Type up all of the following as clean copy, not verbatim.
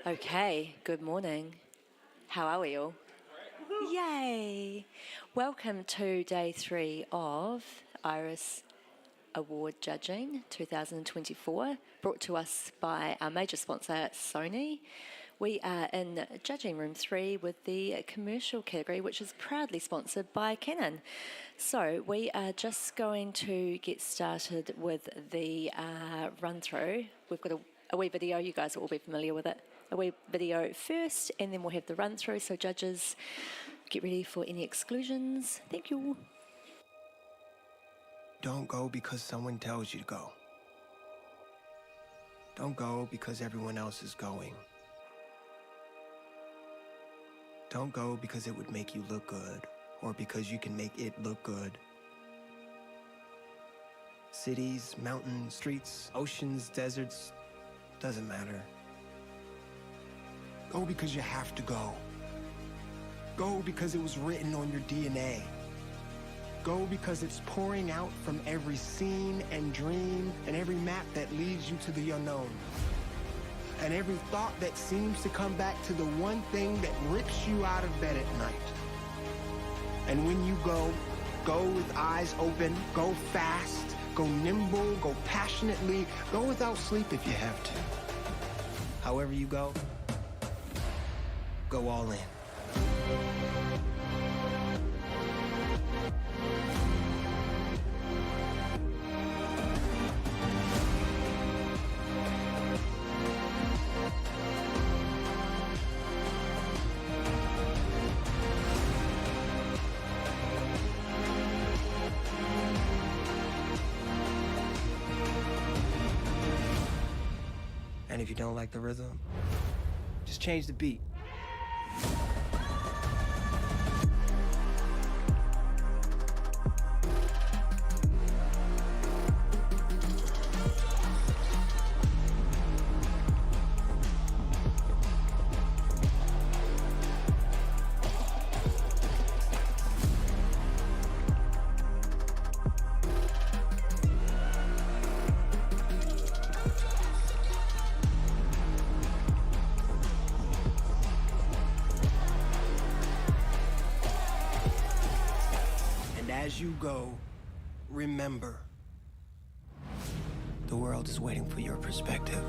Okay, good morning. How are we all? Yay! Welcome to day 3 of Iris Award Judging 2024, brought to us by our major sponsor, Sony. We are in Judging Room 3 with the commercial category, which is proudly sponsored by Canon. So we are just going to get started with the run-through. We've got a wee video, you guys will all be familiar with it. A wee video first, and then we'll have the run-through. So judges, get ready for any exclusions. Thank you. Don't go because someone tells you to go. Don't go because everyone else is going. Don't go because it would make you look good, or because you can make it look good. Cities, mountains, streets, oceans, deserts, doesn't matter. Go because you have to go. Go because it was written on your DNA. Go because it's pouring out from every scene and dream and every map that leads you to the unknown. And every thought that seems to come back to the one thing that rips you out of bed at night. And when you go, go with eyes open, go fast, go nimble, go passionately, go without sleep if you have to. However you go all in. And if you don't like the rhythm, just change the beat. As you go, remember, the world is waiting for your perspective.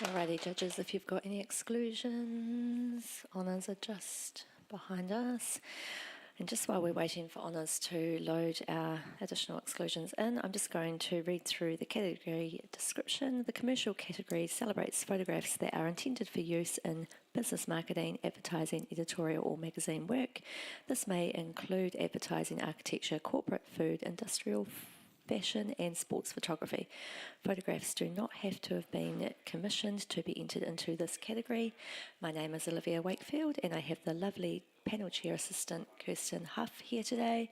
Alrighty, judges, if you've got any exclusions, honours are just behind us. And just while we're waiting for honours to load our additional exclusions in, I'm just going to read through the category description. The commercial category celebrates photographs that are intended for use in business marketing, advertising, editorial or magazine work. This may include advertising, architecture, corporate, food, industrial, fashion and sports photography. Photographs do not have to have been commissioned to be entered into this category. My name is Olivia Wakefield and I have the lovely panel chair assistant Kirsten Huff here today.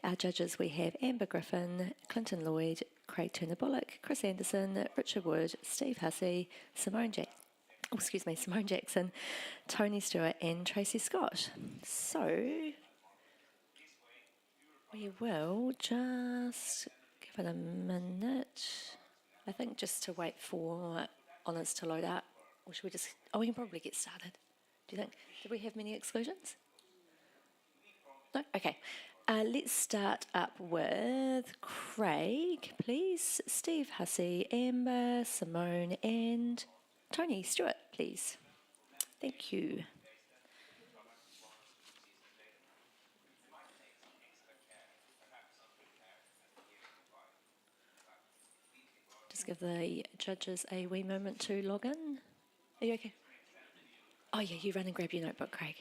Our judges, we have Amber Griffin, Clinton Lloyd, Craig Turner-Bullock, Chris Anderson, Richard Wood, Steve Hussey, Simone Jackson, Tony Stewart and Tracy Scott. So we will just give it a minute, I think, just to wait for honours to load up. Or should we just... Oh, we can probably get started. Do you think? Did we have many exclusions? No? Okay. Let's start up with Craig, please. Steve Hussey, Amber, Simone and Tony Stewart, please. Thank you. Just give the judges a wee moment to log in. Are you okay? Oh yeah, you run and grab your notebook, Craig.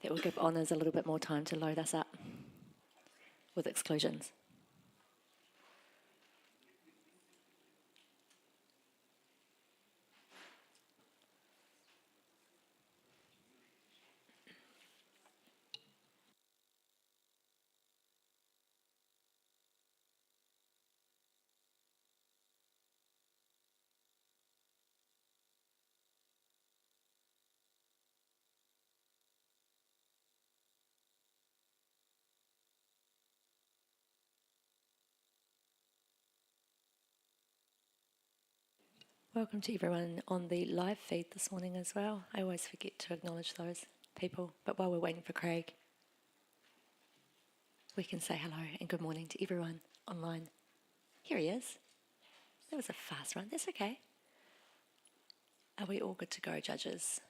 That will give honours a little bit more time to load us up with exclusions. Welcome to everyone on the live feed this morning as well. I always forget to acknowledge those people, but while we're waiting for Craig, we can say hello and good morning to everyone online. Here he is. That was a fast run. That's okay. Are we all good to go, judges?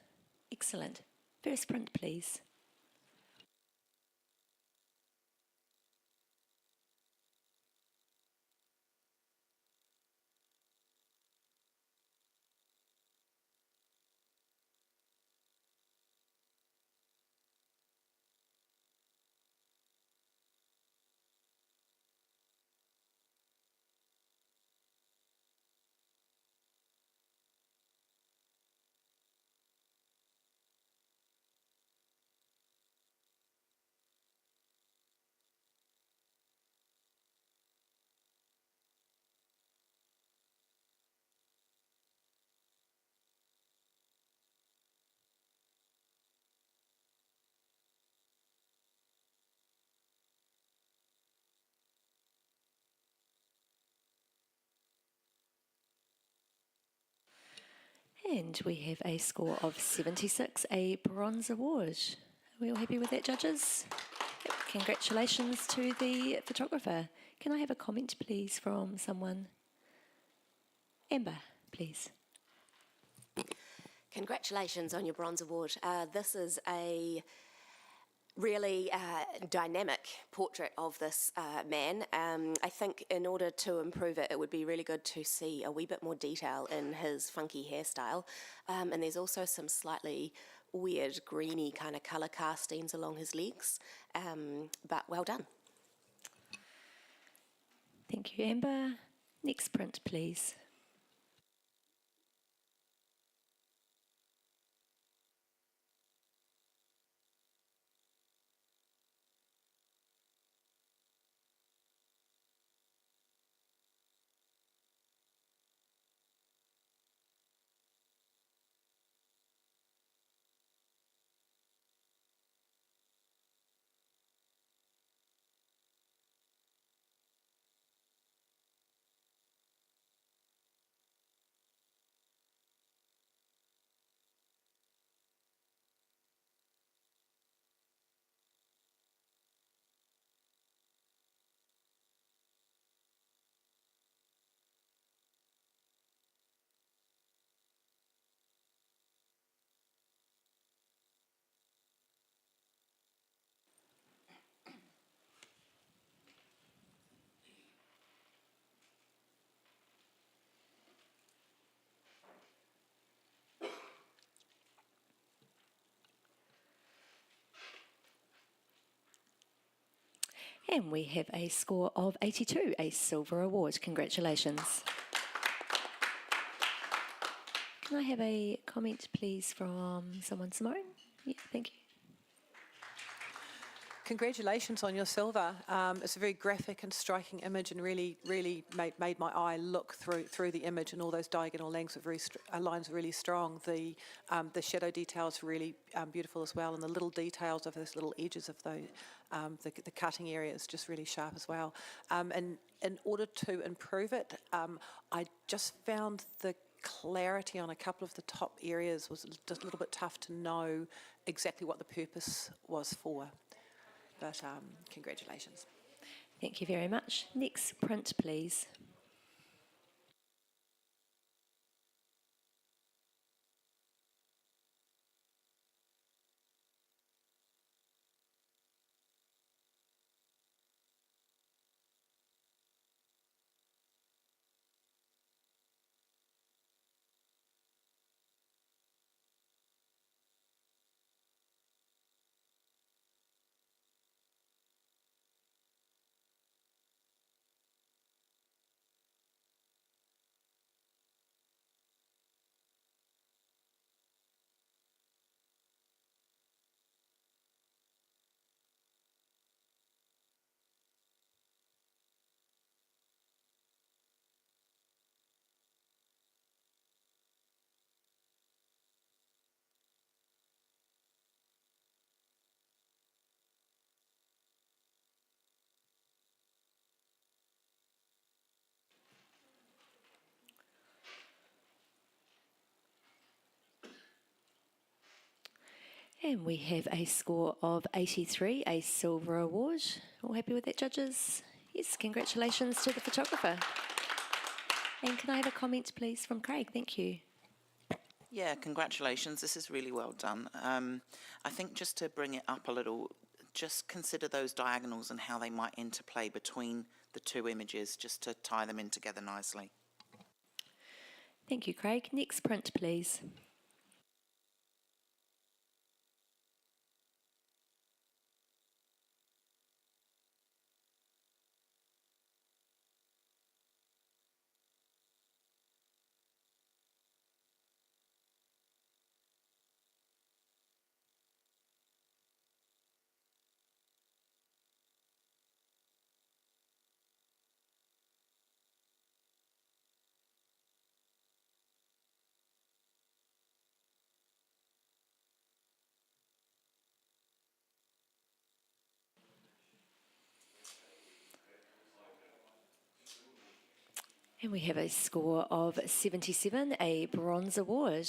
Excellent. First print, please. And we have a score of 76, a bronze award. Are we all happy with that, judges? Yep. Congratulations to the photographer. Can I have a comment, please, from someone? Amber, please. Congratulations on your bronze award. This is a really dynamic portrait of this man. I think in order to improve it, it would be really good to see a wee bit more detail in his funky hairstyle. And there's also some slightly weird greeny kind of colour castings along his legs. But well done. Thank you, Amber. Next print, please. And we have a score of 82, a silver award. Congratulations. Can I have a comment, please, from someone? Simone? Yeah, thank you. Congratulations on your silver. It's a very graphic and striking image, and really made my eye look through the image, and all those diagonal lines are really strong. The shadow details are really beautiful as well, and the little details of those little edges of the cutting area is just really sharp as well. And in order to improve it, I just found the clarity on a couple of the top areas was just a little bit tough to know exactly what the purpose was for. But congratulations. Thank you very much. Next print, please. And we have a score of 83, a silver award. All happy with that, judges? Yes, congratulations to the photographer. And can I have a comment, please, from Craig? Thank you. Yeah, congratulations. This is really well done. I think just to bring it up a little, just consider those diagonals and how they might interplay between the two images, just to tie them in together nicely. Thank you, Craig. Next print, please. And we have a score of 77, a bronze award.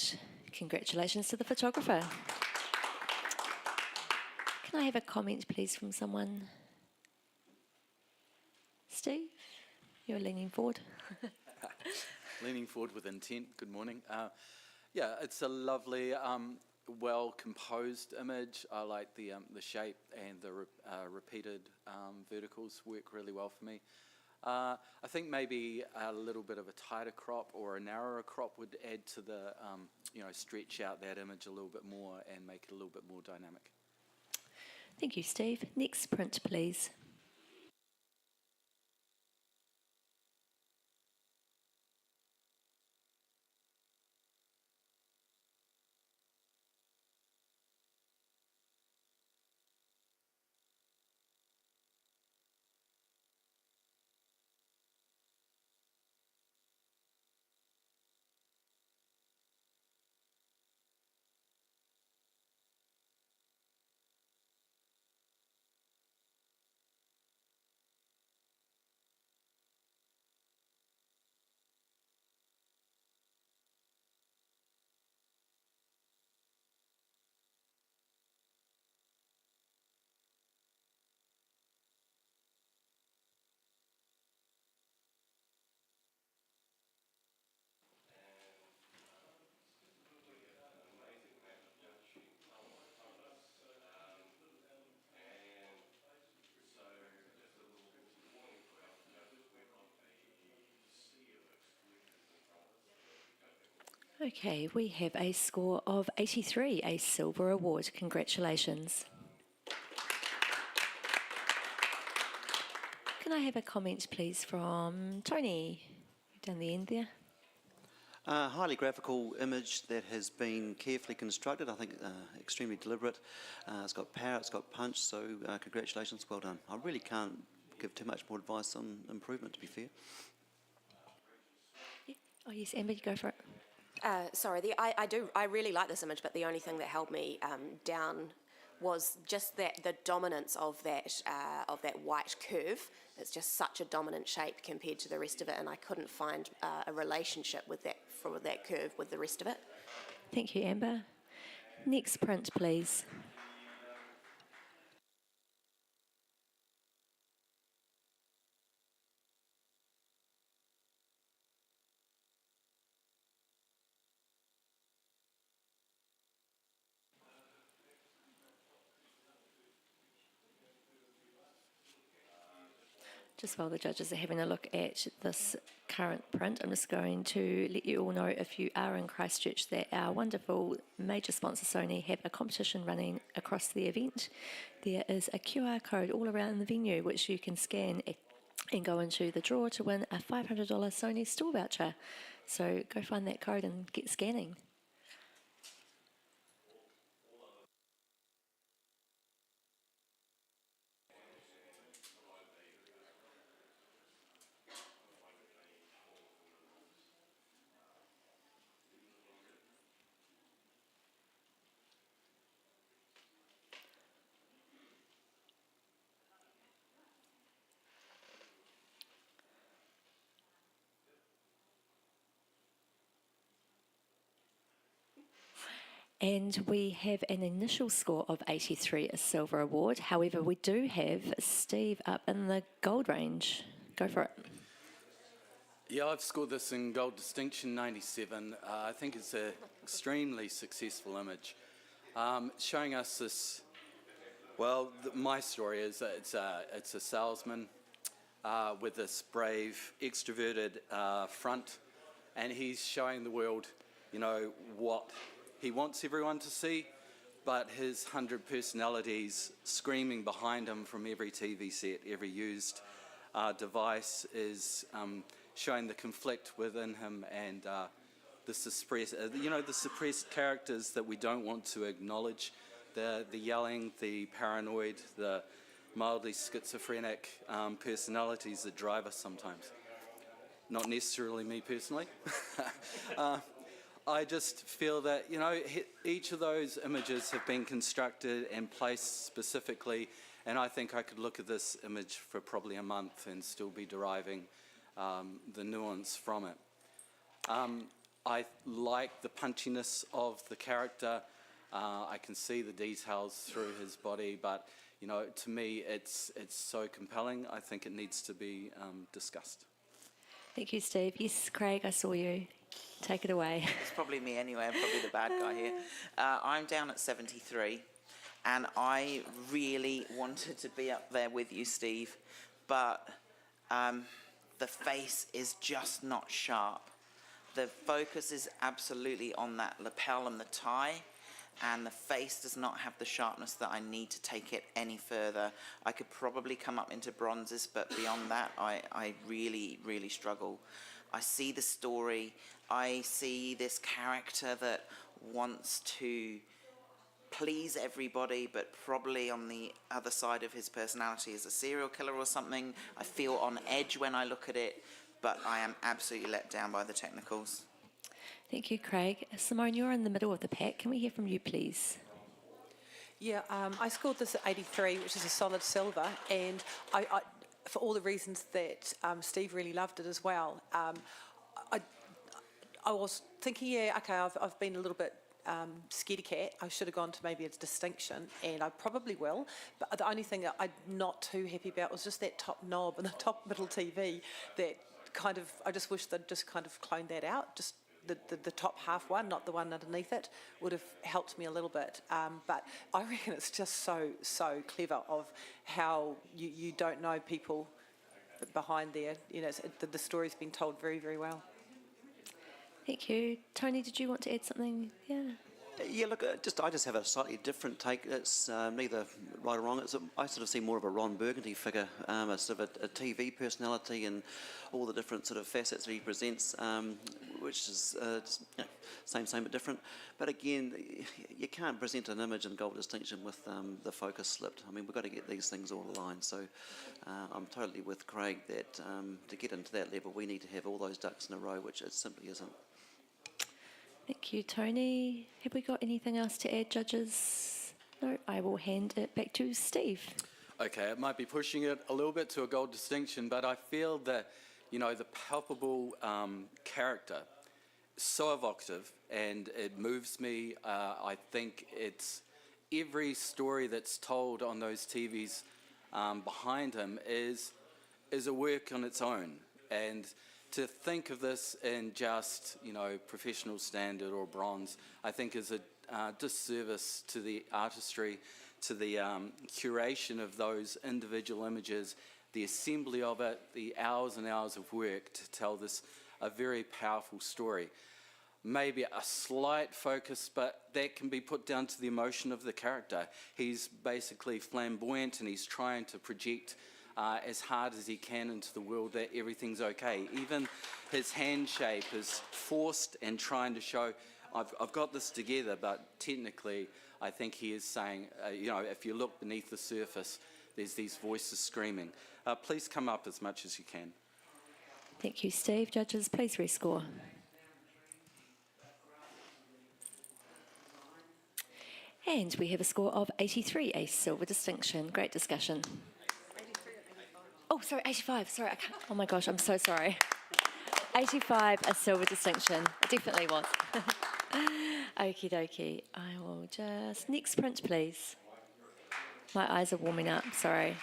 Congratulations to the photographer. Can I have a comment, please, from someone? Steve, you're leaning forward. Leaning forward with intent. Good morning. Yeah, it's a lovely, well-composed image. I like the shape, and the repeated verticals work really well for me. I think maybe a little bit of a tighter crop or a narrower crop would add to the, stretch out that image a little bit more and make it a little bit more dynamic. Thank you, Steve. Next print, please. Okay, we have a score of 83, a silver award. Congratulations. I have a comment, please, from Tony down the end there? Highly graphical image that has been carefully constructed, I think extremely deliberate. It's got power, it's got punch, so congratulations, well done. I really can't give too much more advice on improvement, to be fair. Yeah. Oh, yes, Amber, you go for it. I really like this image, but the only thing that held me down was just the dominance of that white curve. It's just such a dominant shape compared to the rest of it, and I couldn't find a relationship with that curve with the rest of it. Thank you, Amber. Next print, please. Just while the judges are having a look at this current print, I'm just going to let you all know, if you are in Christchurch, that our wonderful major sponsor Sony have a competition running across the event. There is a QR code all around the venue which you can scan and go into the draw to win a $500 Sony store voucher. So go find that code and get scanning. And we have an initial score of 83, a silver award. However, we do have Steve up in the gold range. Go for it. Yeah, I've scored this in gold distinction 97. I think it's an extremely successful image. Showing us this, well, my story is that it's a salesman with this brave, extroverted front, and he's showing the world, you know, what he wants everyone to see, but his 100 personalities screaming behind him from every TV set, every used device is showing the conflict within him and the suppressed characters that we don't want to acknowledge, the yelling, the paranoid, the mildly schizophrenic personalities that drive us sometimes. Not necessarily me personally. I just feel that, you know, each of those images have been constructed and placed specifically, and I think I could look at this image for probably a month and still be deriving the nuance from it. I like the punchiness of the character. I can see the details through his body, but, you know, to me it's so compelling. I think it needs to be discussed. Thank you, Steve. Yes, Craig, I saw you. Take it away. It's probably me anyway. I'm probably the bad guy here. I'm down at 73, and I really wanted to be up there with you, Steve, but the face is just not sharp. The focus is absolutely on that lapel and the tie, and the face does not have the sharpness that I need to take it any further. I could probably come up into bronzes, but beyond that, I really, really struggle. I see the story. I see this character that wants to please everybody, but probably on the other side of his personality is a serial killer or something. I feel on edge when I look at it, but I am absolutely let down by the technicals. Thank you, Craig. Simone, you're in the middle of the pack. Can we hear from you, please? Yeah, I scored this at 83, which is a solid silver, and I for all the reasons that Steve really loved it as well. I was thinking, yeah, okay, I've been a little bit scaredy cat. I should have gone to maybe a distinction, and I probably will. But the only thing that I'm not too happy about was just that top knob and the top middle TV. That kind of, I just wish they'd just kind of cloned that out. Just the top half one, not the one underneath it, would have helped me a little bit. But I reckon it's just so clever of how you don't know people behind there. You know, the story's been told very, very well. Thank you. Tony, did you want to add something? Yeah. Yeah, look, I just have a slightly different take. It's neither right or wrong. I sort of see more of a Ron Burgundy figure, a sort of a TV personality and all the different sort of facets that he presents, which is just, same but different. But again, you can't present an image in gold distinction with the focus slipped. I mean, we've got to get these things all aligned. So I'm totally with Craig that to get into that level, we need to have all those ducks in a row, which it simply isn't. Thank you, Tony. Have we got anything else to add, judges? No, I will hand it back to Steve. Okay, it might be pushing it a little bit to a gold distinction, but I feel that, the palpable character is so evocative and it moves me. I think it's every story that's told on those TVs behind him is a work on its own. And to think of this in just, professional standard or bronze, I think is a disservice to the artistry, to the curation of those individual images, the assembly of it, the hours and hours of work to tell a very powerful story. Maybe a slight focus, but that can be put down to the emotion of the character. He's basically flamboyant and he's trying to project as hard as he can into the world that everything's okay. Even his hand shape is forced and trying to show, I've got this together, but technically I think he is saying, if you look beneath the surface, there's these voices screaming. Please come up as much as you can. Thank you, Steve. Judges, please rescore. And we have a score of 83, a silver distinction. Great discussion. Oh, sorry, 85. Sorry, I can't. Oh my gosh, I'm so sorry. 85, a silver distinction. It definitely was. Okie dokie. I will just... Next print, please. My eyes are warming up, sorry.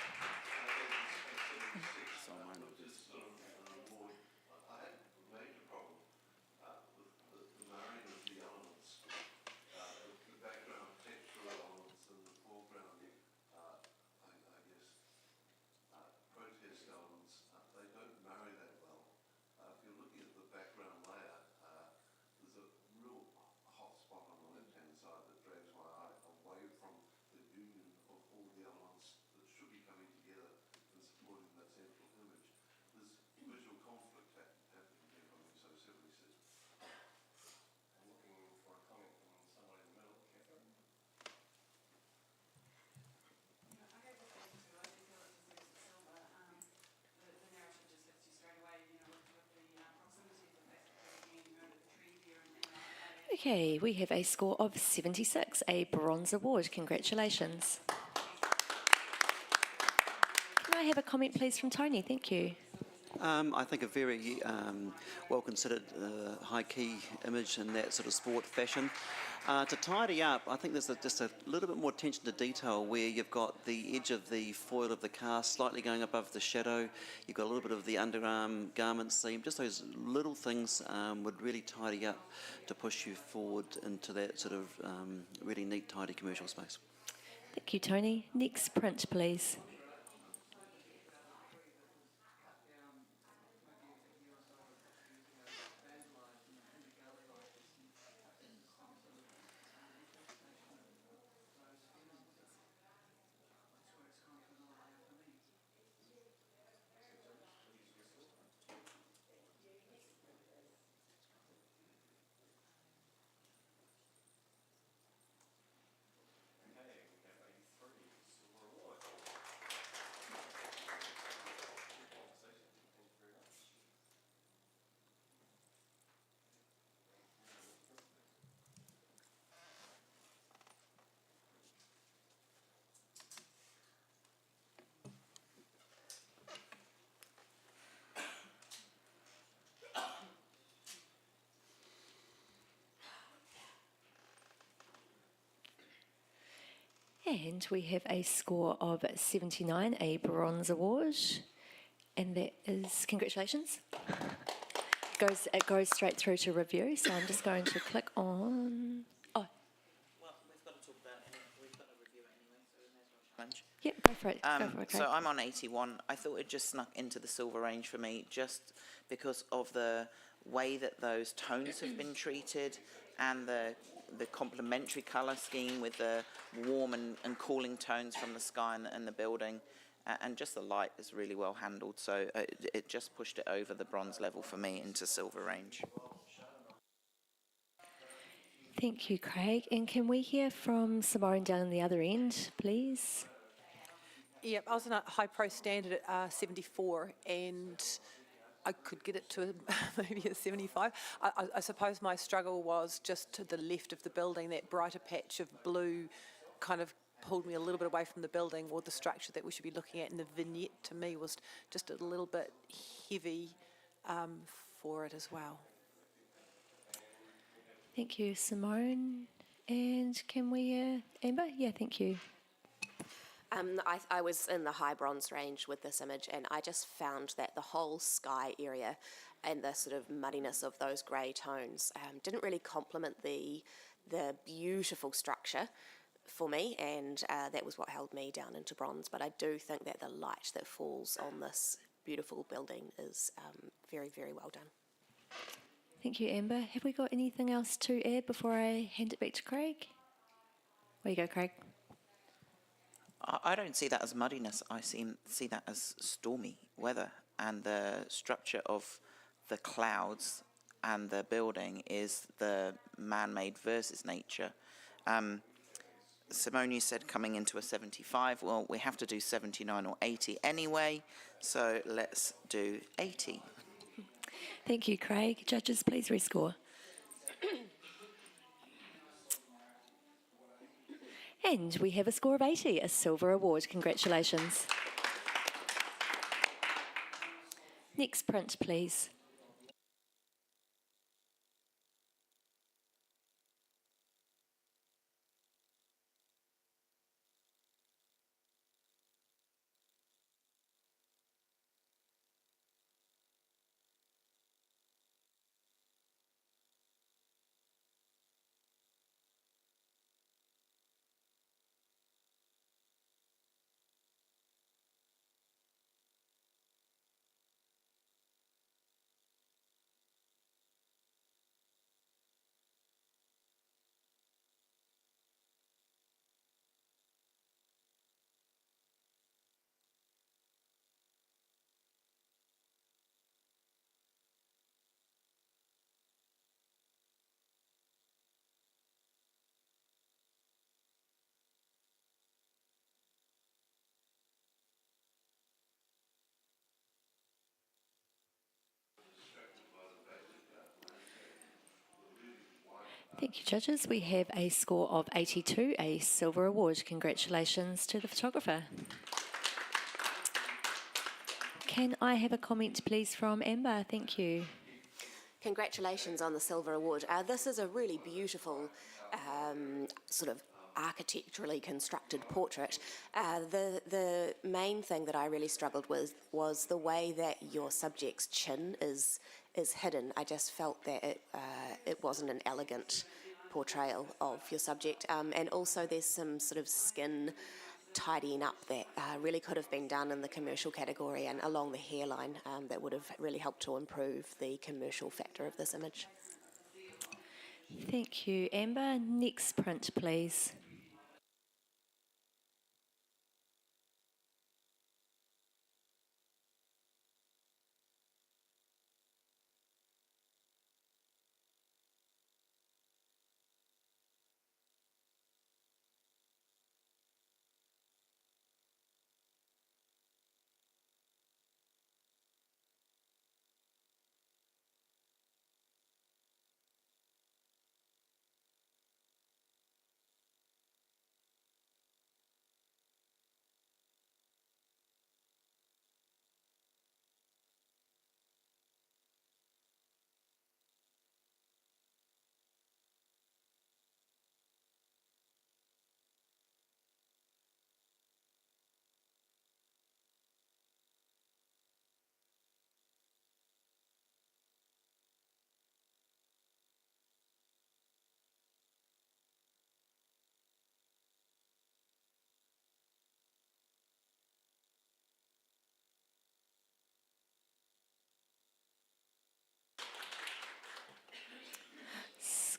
Okay, we have a score of 76, a bronze award. Congratulations. Can I have a comment, please, from Tony? Thank you. I think a very well-considered high-key image in that sort of sport fashion. To tidy up, I think there's just a little bit more attention to detail where you've got the edge of the foil of the cast slightly going above the shadow. You've got a little bit of the underarm garment seam. Just those little things would really tidy up to push you forward into that sort of really neat, tidy commercial space. Thank you, Tony. Next print, please. And we have a score of 79, a bronze award. And that is, congratulations. It goes straight through to review, so I'm just going to click on... Oh. Well, we've got to talk about it. We've got to review it anyway, so we may as well challenge. Yep, go for it. Go for it, So Craig. I'm on 81. I thought it just snuck into the silver range for me just because of the way that those tones have been treated, and the complementary colour scheme with the warm and cooling tones from the sky and the building, and just the light is really well handled. So it just pushed it over the bronze level for me into silver range. Thank you, Craig. And can we hear from Simone down the other end, please? Yep, I was in a high pro standard at 74, and I could get it to maybe a 75. I suppose my struggle was just to the left of the building, that brighter patch of blue kind of pulled me a little bit away from the building or the structure that we should be looking at, and the vignette to me was just a little bit heavy for it as well. Thank you, Simone. And can we hear Amber? Yeah, thank you. I was in the high bronze range with this image, and I just found that the whole sky area and the sort of muddiness of those grey tones didn't really complement the beautiful structure for me, and that was what held me down into bronze. But I do think that the light that falls on this beautiful building is very, very well done. Thank you, Amber. Have we got anything else to add before I hand it back to Craig? Where you go, Craig? I don't see that as muddiness. I see that as stormy weather, and the structure of the clouds and the building is the man-made versus nature. Simone, you said coming into a 75. Well, we have to do 79 or 80 anyway, so let's do 80. Thank you, Craig. Judges, please rescore. And we have a score of 80, a silver award. Congratulations. Next print, please. Thank you, judges. We have a score of 82, a silver award. Congratulations to the photographer. Can I have a comment, please, from Amber? Thank you. Congratulations on the silver award. This is a really beautiful sort of architecturally constructed portrait. The main thing that I really struggled with was the way that your subject's chin is hidden. I just felt that it wasn't an elegant portrayal of your subject, and also there's some sort of skin tidying up that really could have been done in the commercial category and along the hairline that would have really helped to improve the commercial factor of this image. Thank you, Amber. Next print, please.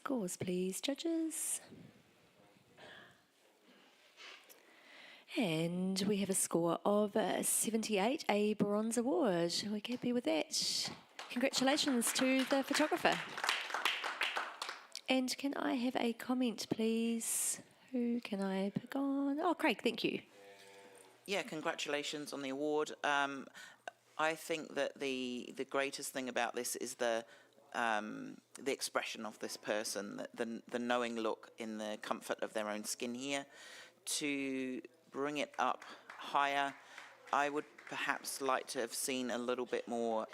Scores, please, judges. And we have a score of 78, a bronze award. We're happy with that. Congratulations to the photographer. And can I have a comment, please? Who can I pick on? Oh, Craig, thank you. Yeah, congratulations on the award. I think that the greatest thing about this is the expression of this person, the knowing look in the comfort of their own skin here. To bring it up higher, I would perhaps like to have seen a little bit more,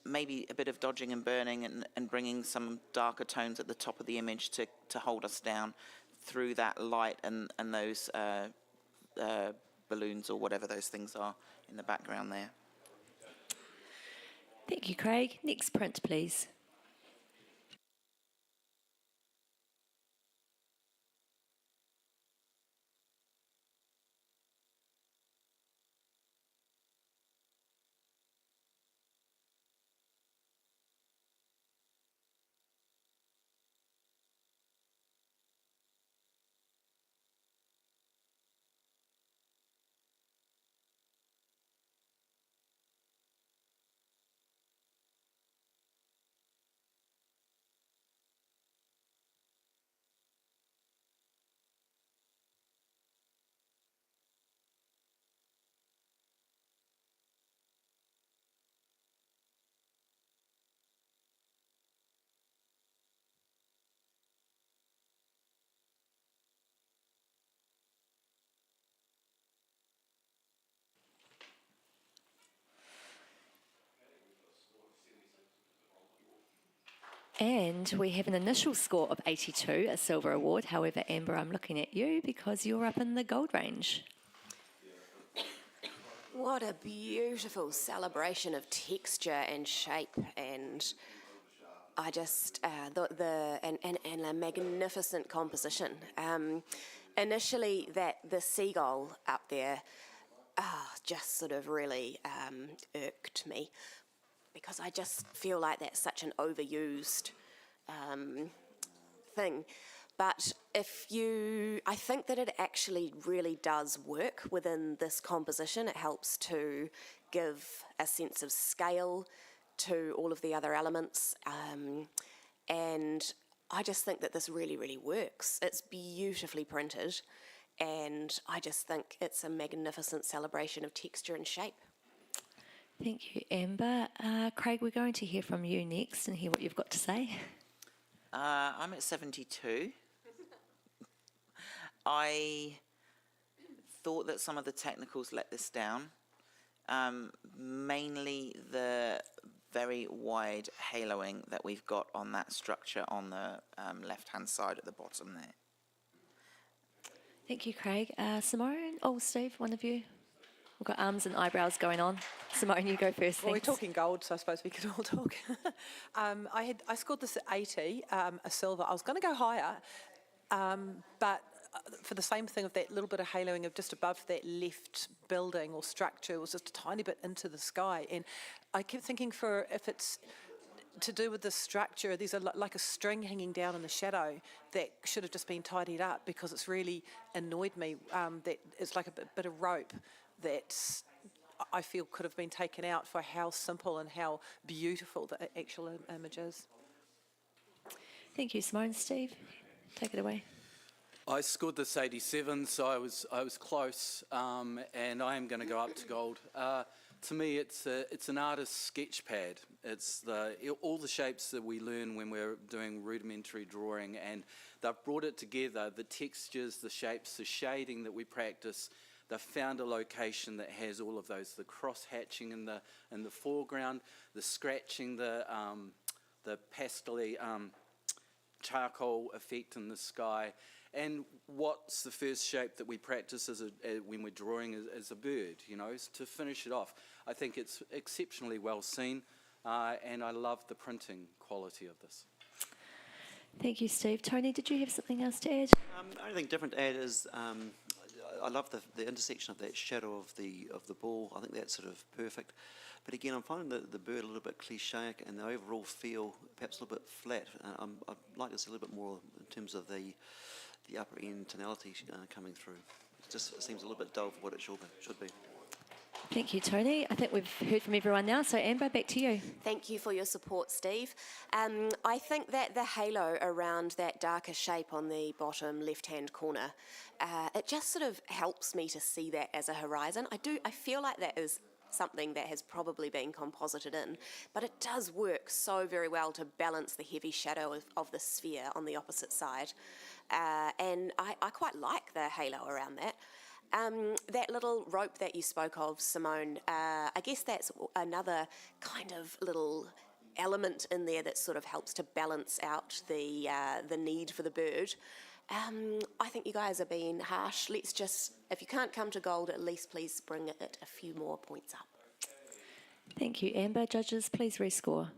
maybe a bit of dodging and burning and bringing some darker tones at the top of the image to hold us down through that light and those balloons or whatever those things are in the background there. Thank you, Craig. Next print, please. And we have an initial score of 82, a silver award. However, Amber, I'm looking at you because you're up in the gold range. What a beautiful celebration of texture and shape, and I just and a magnificent composition. Initially, the seagull up there just sort of really irked me, because I just feel like that's such an overused thing. But I think that it actually really does work within this composition. It helps to give a sense of scale to all of the other elements. And I just think that this really, really works. It's beautifully printed, and I just think it's a magnificent celebration of texture and shape. Thank you, Amber. Craig, we're going to hear from you next and hear what you've got to say. I'm at 72. I thought that some of the technicals let this down, mainly the very wide haloing that we've got on that structure on the left-hand side at the bottom there. Thank you, Craig. Simone? Oh, Steve, one of you. We've got arms and eyebrows going on. Simone, you go first. Well, we're thanks. talking gold, so I suppose we could all talk. I scored this at 80, a silver. I was going to go higher, but for the same thing of that little bit of haloing of just above that left building or structure was just a tiny bit into the sky. And I kept thinking, if it's to do with the structure, there's like a string hanging down in the shadow that should have just been tidied up, because it's really annoyed me that it's like a bit of rope that I feel could have been taken out for how simple and how beautiful the actual image is. Thank you, Simone. Steve, take it away. I scored this 87, so I was close, and I am going to go up to gold. To me, it's an artist's sketch pad. It's all the shapes that we learn when we're doing rudimentary drawing, and they've brought it together. The textures, the shapes, the shading that we practice. They've found a location that has all of those: the cross hatching in the foreground, the scratching, the pastel-y charcoal effect in the sky. And what's the first shape that we practice when we're drawing as a bird, to finish it off. I think it's exceptionally well seen, and I love the printing quality of this. Thank you, Steve. Tony, did you have something else to add? The only thing different to add is I love the intersection of that shadow of the ball. I think that's sort of perfect. But again, I'm finding the bird a little bit cliche and the overall feel perhaps a little bit flat. I'd like to see a little bit more in terms of the upper end tonality coming through. It seems a little bit dull for what it should be. Thank you, Tony. I think we've heard from everyone now. So, Amber, back to you. Thank you for your support, Steve. I think that the halo around that darker shape on the bottom left-hand corner, it just sort of helps me to see that as a horizon. I feel like that is something that has probably been composited in, but it does work so very well to balance the heavy shadow of the sphere on the opposite side. And I quite like the halo around that. That little rope that you spoke of, Simone, I guess that's another kind of little element in there that sort of helps to balance out the need for the bird. I think you guys are being harsh. Let's just, if you can't come to gold, at least please bring it a few more points up. Thank you, Amber. Judges, please rescore.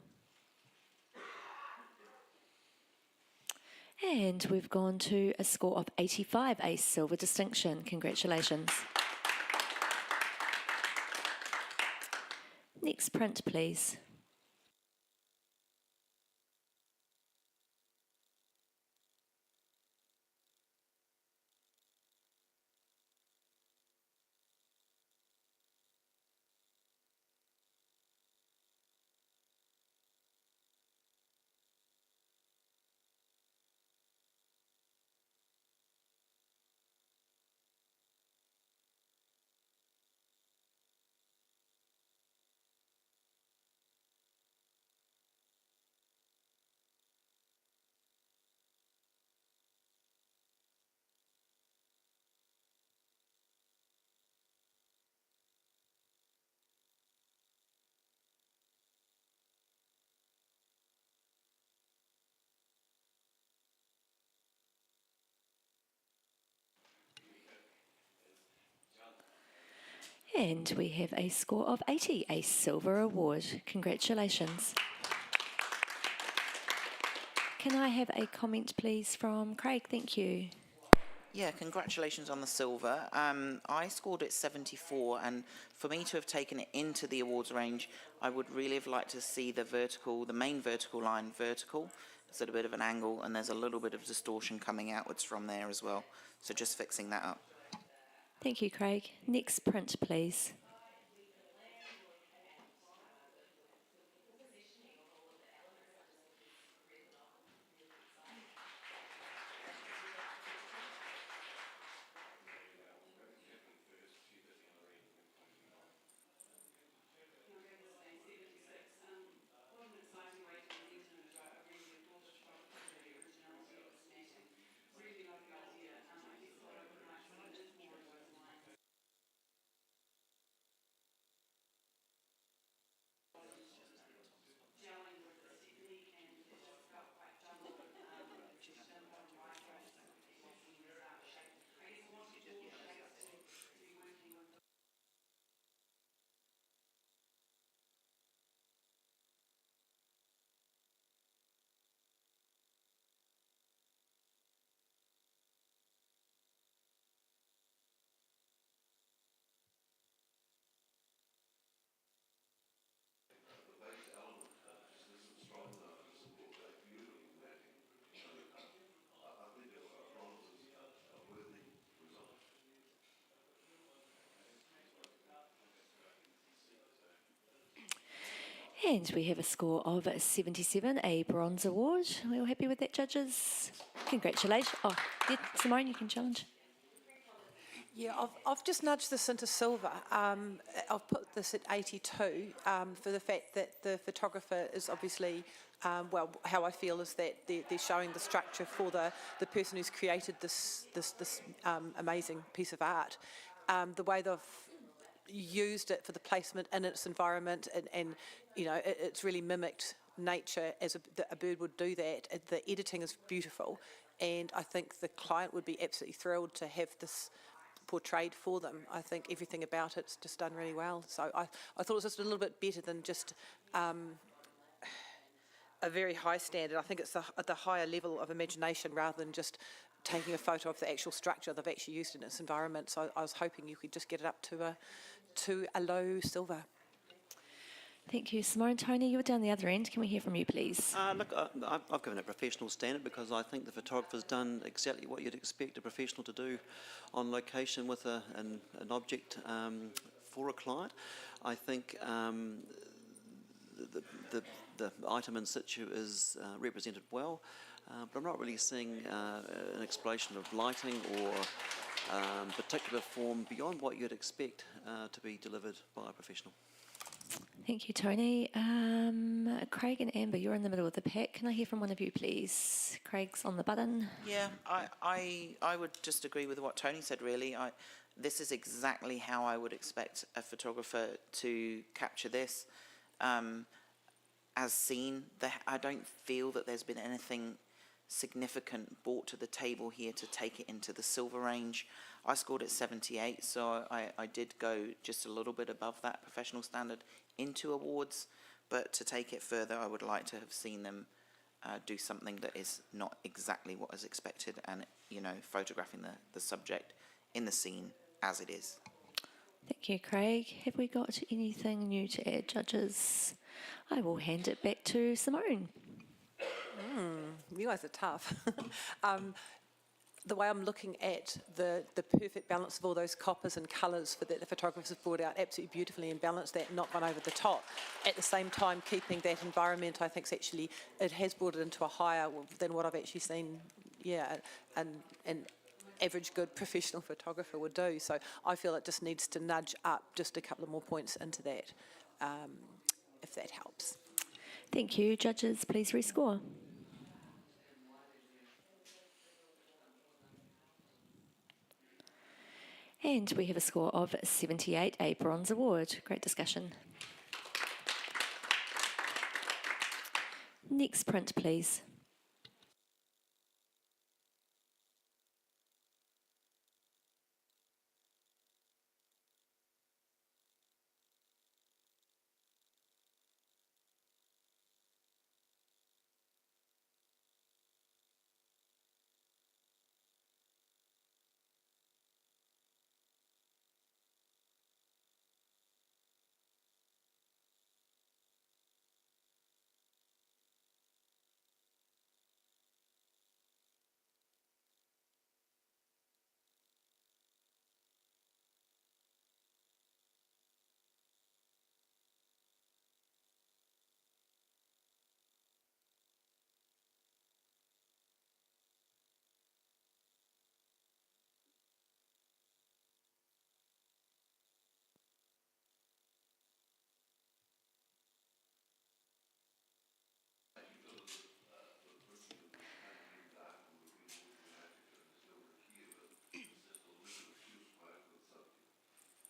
And we've gone to a score of 85, a silver distinction. Congratulations. Next print, please. And we have a score of 80, a silver award. Congratulations. Can I have a comment, please, from Craig? Thank you. Yeah, congratulations on the silver. I scored it 74, and for me to have taken it into the awards range, I would really have liked to see the main vertical line vertical. It's at a bit of an angle, and there's a little bit of distortion coming outwards from there as well. So just fixing that up. Thank you, Craig. Next print, please. And we have a score of 77, a bronze award. Are we all happy with that, judges? Congratulations. Oh, yeah, Simone, you can challenge. Yeah, I've just nudged this into silver. I've put this at 82 for the fact that the photographer is obviously, well, how I feel is that they're showing the structure for the person who's created this amazing piece of art. The way they've used it for the placement in its environment, and you know, it's really mimicked nature as a bird would do that. The editing is beautiful, and I think the client would be absolutely thrilled to have this portrayed for them. I think everything about it's just done really well. So I thought it was just a little bit better than just a very high standard. I think it's at the higher level of imagination rather than just taking a photo of the actual structure they've actually used in its environment. So I was hoping you could just get it up to a low silver. Thank you, Simone. Tony, you're down the other end. Can we hear from you, please? Look, I've given it professional standard because I think the photographer's done exactly what you'd expect a professional to do on location with an object for a client. I think the item in situ is represented well, but I'm not really seeing an exploration of lighting or particular form beyond what you'd expect to be delivered by a professional. Thank you, Tony. Craig and Amber, you're in the middle of the pack. Can I hear from one of you, please? Craig's on the button. Yeah, I would just agree with what Tony said, really. This is exactly how I would expect a photographer to capture this. As seen, I don't feel that there's been anything significant brought to the table here to take it into the silver range. I scored at 78, so I did go just a little bit above that professional standard into awards, but to take it further, I would like to have seen them do something that is not exactly what is expected and, you know, photographing the subject in the scene as it is. Thank you, Craig. Have we got anything new to add, judges? I will hand it back to Simone. You guys are tough. The way I'm looking at the perfect balance of all those coppers and colours that the photographers have brought out absolutely beautifully and balanced that, not gone over the top. At the same time, keeping that environment, I think, it has brought it into a higher than what I've actually seen, an average good professional photographer would do. So I feel it just needs to nudge up just a couple of more points into that, if that helps. Thank you. Judges, please rescore. And we have a score of 78, a bronze award. Great discussion. Next print, please.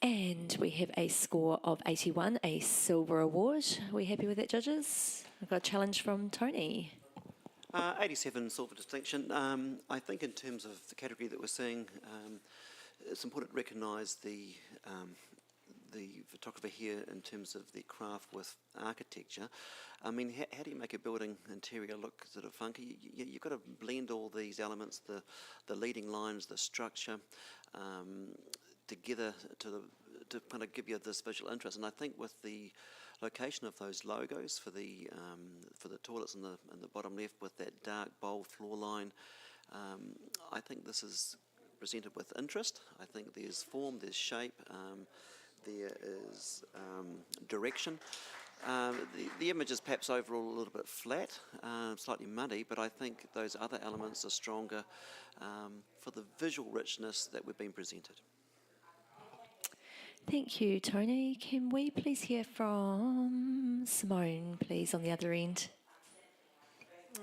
And we have a score of 81, a silver award. Are we happy with that, judges? I've got a challenge from Tony. 87 silver distinction. I think in terms of the category that we're seeing, it's important to recognise the photographer here in terms of their craft with architecture. I mean, how do you make a building interior look sort of funky? You've got to blend all these elements, the leading lines, the structure, together to kind of give you this visual interest. And I think with the location of those logos for the toilets in the bottom left with that dark bold floor line, I think this is presented with interest. I think there's form, there's shape, there is direction. The image is perhaps overall a little bit flat, slightly muddy, but I think those other elements are stronger for the visual richness that we've been presented. Thank you, Tony. Can we please hear from Simone, please, on the other end?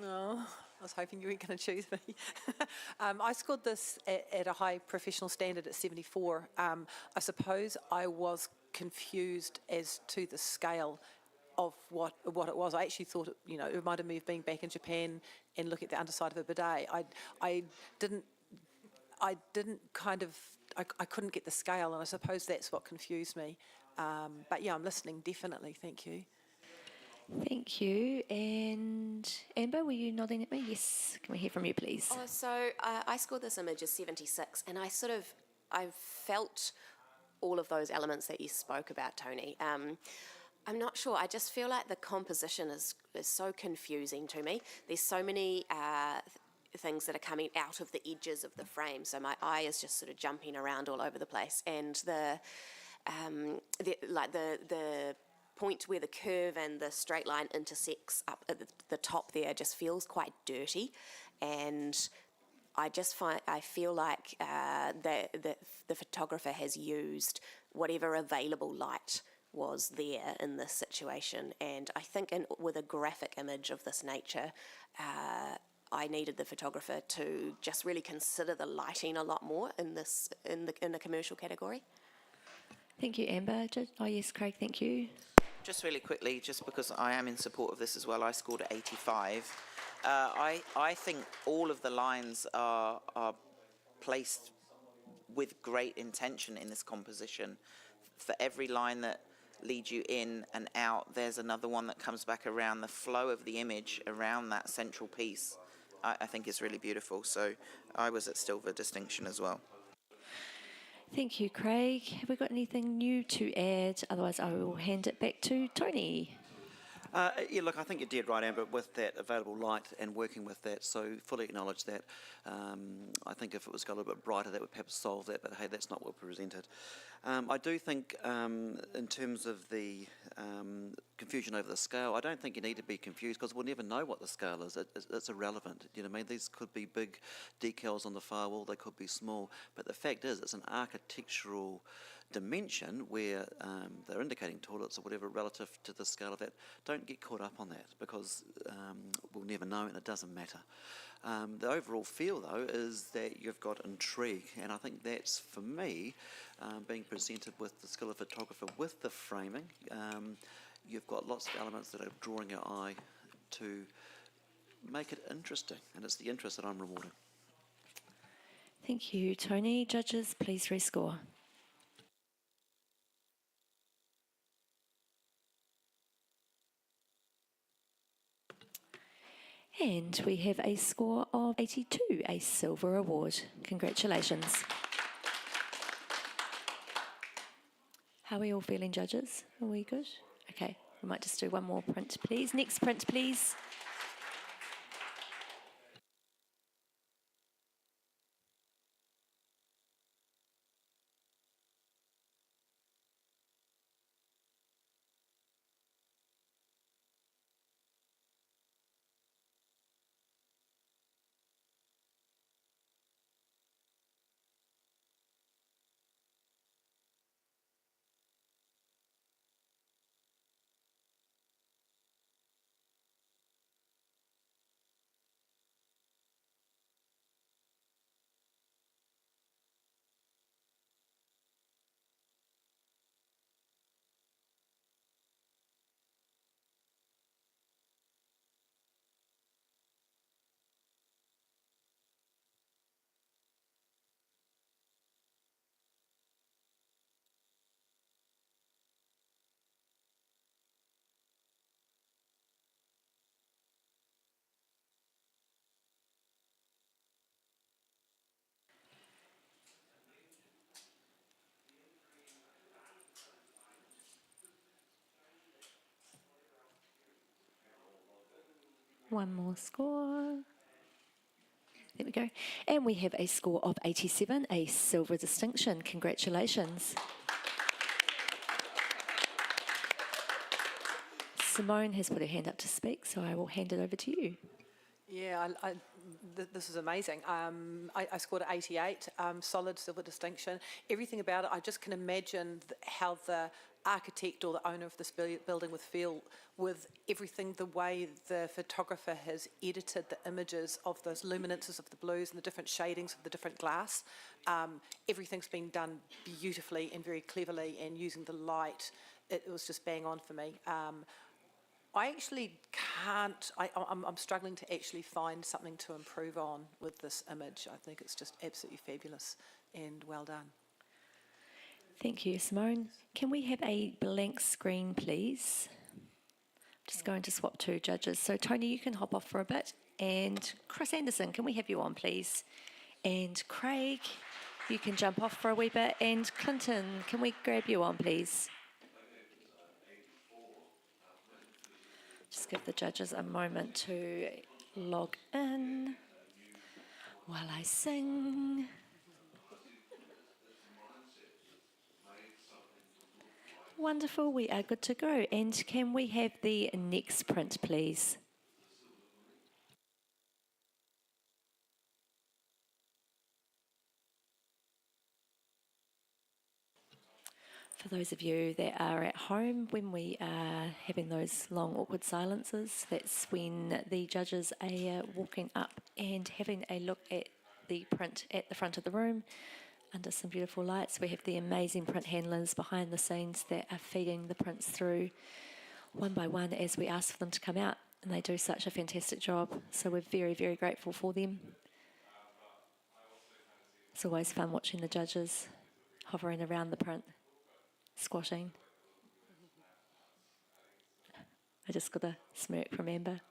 No, I was hoping you weren't going to choose me. I scored this at a high professional standard at 74. I suppose I was confused as to the scale of what it was. I actually thought it reminded me of being back in Japan and looking at the underside of a bidet. I couldn't get the scale, and I suppose that's what confused me. But yeah, I'm listening, definitely. Thank you. Thank you. And Amber, were you nodding at me? Yes. Can we hear from you, please? Oh, so I scored this image as 76, and I felt all of those elements that you spoke about, Tony. I'm not sure. I just feel like the composition is so confusing to me. There's so many things that are coming out of the edges of the frame, so my eye is just sort of jumping around all over the place. And the point where the curve and the straight line intersects up at the top there just feels quite dirty, and I feel like the photographer has used whatever available light was there in this situation, and I think with a graphic image of this nature, I needed the photographer to just really consider the lighting a lot more in the commercial category. Thank you, Amber. Oh yes, Craig, thank you. Just really quickly, just because I am in support of this as well, I scored at 85. I think all of the lines are placed with great intention in this composition. For every line that leads you in and out, there's another one that comes back around. The flow of the image around that central piece, I think is really beautiful. So I was at silver distinction as well. Thank you, Craig. Have we got anything new to add? Otherwise, I will hand it back to Tony. Yeah, look, I think you did right, Amber, with that available light and working with that, so fully acknowledge that. I think if it was got a little bit brighter, that would perhaps solve that, but hey, that's not what we presented. I do think in terms of the confusion over the scale, I don't think you need to be confused because we'll never know what the scale is. It's irrelevant. You know what I mean? These could be big decals on the firewall, they could be small, but the fact is it's an architectural dimension where they're indicating toilets or whatever relative to the scale of that. Don't get caught up on that because we'll never know and it doesn't matter. The overall feel though is that you've got intrigue, and I think that's for me being presented with the skill of photographer with the framing. You've got lots of elements that are drawing your eye to make it interesting, and it's the interest that I'm rewarding. Thank you, Tony. Judges, please rescore. And we have a score of 82, a silver award. Congratulations. How are we all feeling, judges? Are we good? Okay, we might just do one more print, please. Next print, please. One more score. There we go. And we have a score of 87, a silver distinction. Congratulations. Simone has put her hand up to speak, so I will hand it over to you. Yeah, this is amazing. I scored an 88, solid silver distinction. Everything about it, I just can imagine how the architect or the owner of this building would feel with everything, the way the photographer has edited the images of those luminances of the blues and the different shadings of the different glass. Everything's been done beautifully and very cleverly, and using the light, it was just bang on for me. I actually can't, I'm struggling to actually find something to improve on with this image. I think it's just absolutely fabulous and well done. Thank you, Simone. Can we have a blank screen, please? I'm just going to swap two judges. So, Tony, you can hop off for a bit. And Chris Anderson, can we have you on, please? And Craig, you can jump off for a wee bit. And Clinton, can we grab you on, please? Just give the judges a moment to log in while I sing. Wonderful, we are good to go. And can we have the next print, please? For those of you that are at home, when we are having those long awkward silences, that's when the judges are walking up and having a look at the print at the front of the room under some beautiful lights. We have the amazing print handlers behind the scenes that are feeding the prints through one by one as we ask for them to come out, and they do such a fantastic job, so we're very, very grateful for them. It's always fun watching the judges hovering around the print, squatting. I just got a smirk from Amber.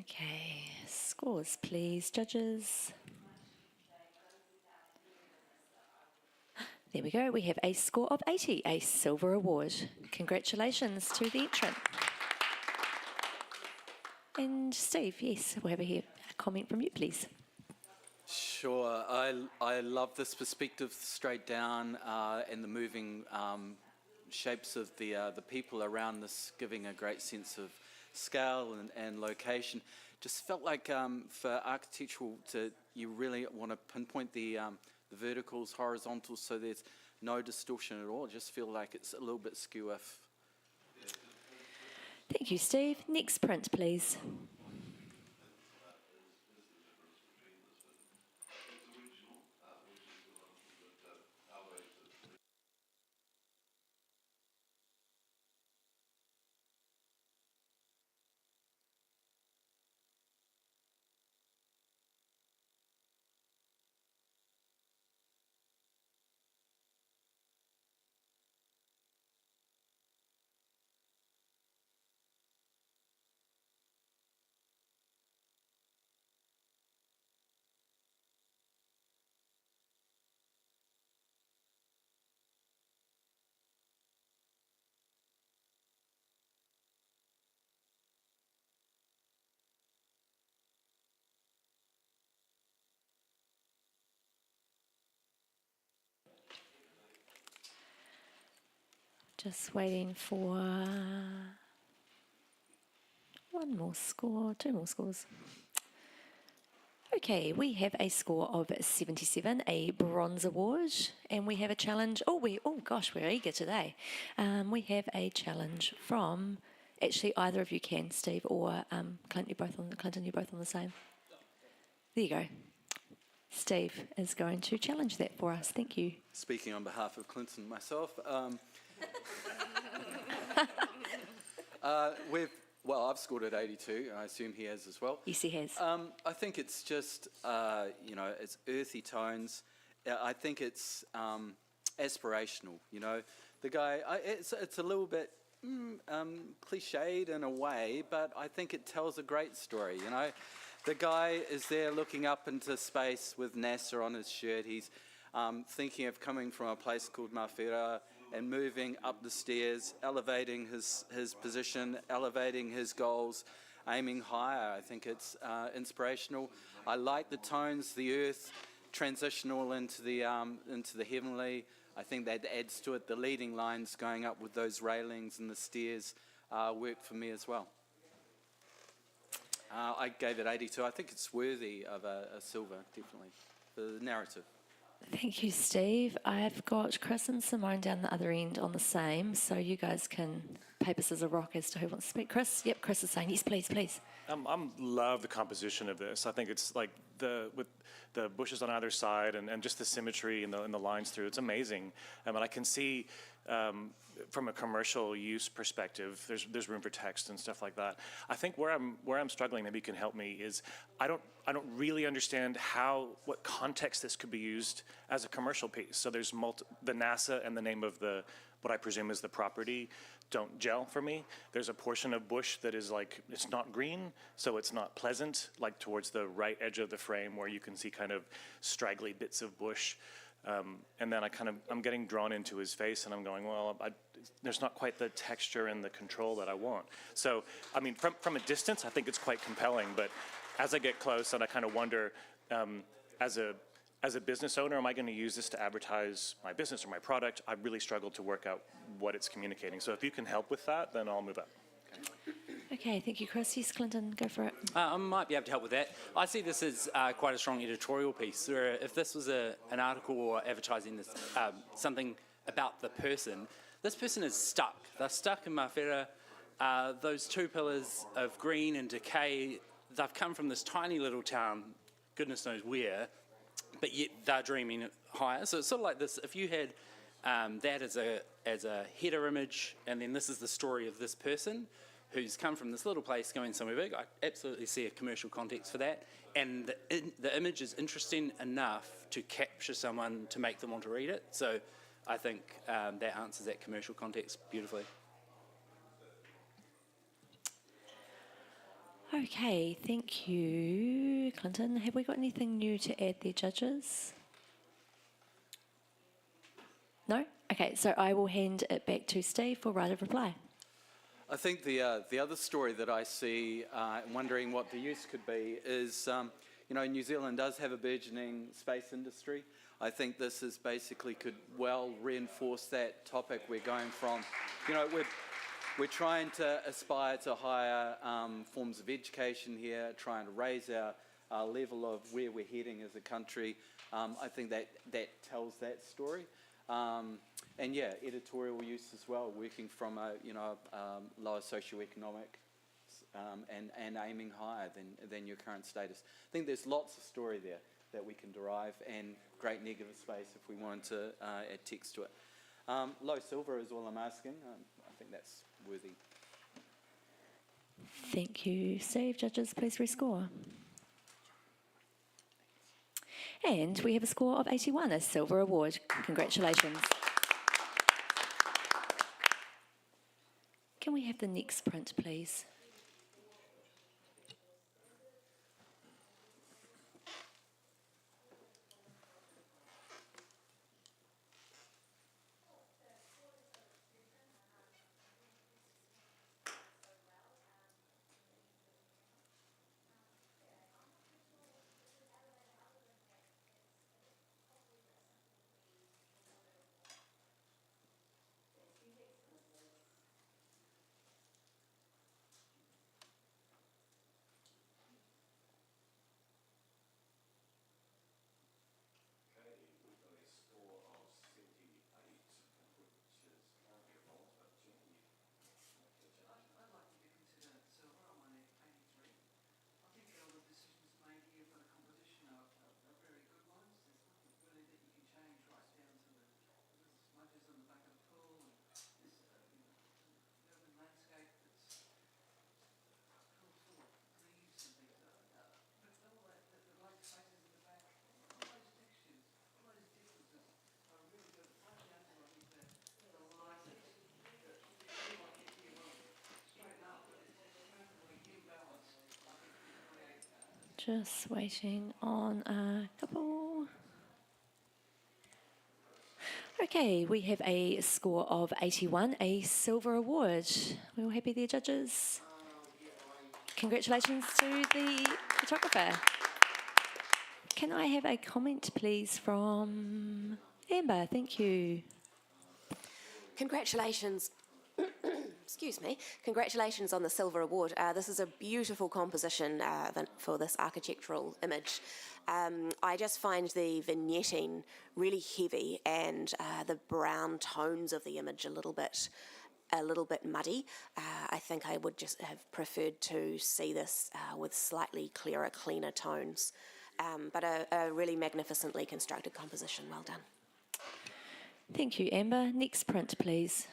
Okay, scores please, judges. There we go, we have a score of 80, a silver award. Congratulations to the entrant. And Steve, yes, we'll have a comment from you, please. Sure, I love this perspective straight down and the moving shapes of the people around this, giving a great sense of scale and location. Just felt like for architectural, you really want to pinpoint the verticals, horizontals, so there's no distortion at all. Just feel like it's a little bit skew-off. Thank you, Steve. Next print, please. Just waiting for one more score, two more scores. Okay, we have a score of 77, a bronze award, and we have a challenge. Oh gosh, we're eager today. We have a challenge from, actually either of you can, Steve or Clinton, you're both on the same. There you go. Steve is going to challenge that for us. Thank you. Speaking on behalf of Clinton myself, I've scored at 82, and I assume he has as well. Yes, he has. I think it's just, it's earthy tones. I think it's aspirational, The guy, it's a little bit cliched in a way, but I think it tells a great story, The guy is there looking up into space with NASA on his shirt. He's thinking of coming from a place called Mawhera and moving up the stairs, elevating his position, elevating his goals, aiming higher. I think it's inspirational. I like the tones, the earth, transitional into the heavenly. I think that adds to it. The leading lines going up with those railings and the stairs work for me as well. I gave it 82. I think it's worthy of a silver, definitely, for the narrative. Thank you, Steve. I've got Chris and Simone down the other end on the same, so you guys can paper, scissors, rock as to who wants to speak. Chris? Yep, Chris is saying yes, please, please. I love the composition of this. I think it's like with the bushes on either side and just the symmetry and the lines through. It's amazing. And I can see from a commercial use perspective, there's room for text and stuff like that. I think where I'm struggling, maybe you can help me, is I don't really understand what context this could be used as a commercial piece. So there's the NASA and the name of what I presume is the property don't gel for me. There's a portion of bush that is like, it's not green, so it's not pleasant, like towards the right edge of the frame where you can see kind of straggly bits of bush. And then I'm getting drawn into his face, and I'm going, well, there's not quite the texture and the control that I want. So, I mean, from a distance, I think it's quite compelling, but as I get close, and I kind of wonder, as a business owner, am I going to use this to advertise my business or my product? I really struggle to work out what it's communicating. So if you can help with that, then I'll move up. Okay, thank you, Chris. Yes, Clinton, go for it. I might be able to help with that. I see this as quite a strong editorial piece, where if this was an article or advertising this, something about the person, this person is stuck. They're stuck in Mawhera. Those two pillars of green and decay, they've come from this tiny little town, goodness knows where, but yet they're dreaming higher. So it's sort of like this, if you had that as a header image, and then this is the story of this person who's come from this little place going somewhere big, I absolutely see a commercial context for that. And the image is interesting enough to capture someone to make them want to read it. So I think that answers that commercial context beautifully. Okay, thank you, Clinton. Have we got anything new to add there, judges? No? Okay, so I will hand it back to Steve for right of reply. I think the other story that I see, wondering what the use could be, is New Zealand does have a burgeoning space industry. I think this is basically could well reinforce that topic. We're going from, we're trying to aspire to higher forms of education here, trying to raise our level of where we're heading as a country. I think that tells that story. And yeah, editorial use as well, working from a lower socioeconomic and aiming higher than your current status. I think there's lots of story there that we can derive, and great negative space if we wanted to add text to it. Low silver is all I'm asking. I think that's worthy. Thank you, Steve. Judges, please rescore. And we have a score of 81, a silver award. Congratulations. Can we have the next print, please? Just waiting on a couple. Okay, we have a score of 81, a silver award. We're all happy there, judges? Congratulations to the photographer. Can I have a comment, please, from Amber? Thank you. Congratulations. Excuse me. Congratulations on the Silver Award. This is a beautiful composition for this architectural image. I just find the vignetting really heavy, and the brown tones of the image a little bit muddy. I think I would just have preferred to see this with slightly clearer, cleaner tones. But a really magnificently constructed composition. Well done. Thank you, Amber. Next print, please.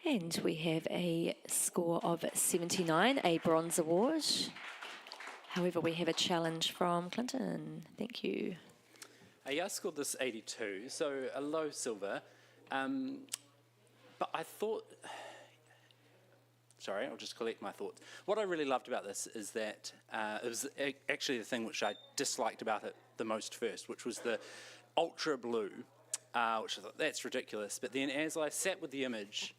And we have a score of 79, a bronze award. However, we have a challenge from Clinton. Thank you. Yeah, I scored this 82, so a low silver. But I thought, sorry, I'll just collect my thoughts. What I really loved about this is that it was actually the thing which I disliked about it the most first, which was the ultra blue, which I thought, that's ridiculous. But then as I sat with the image,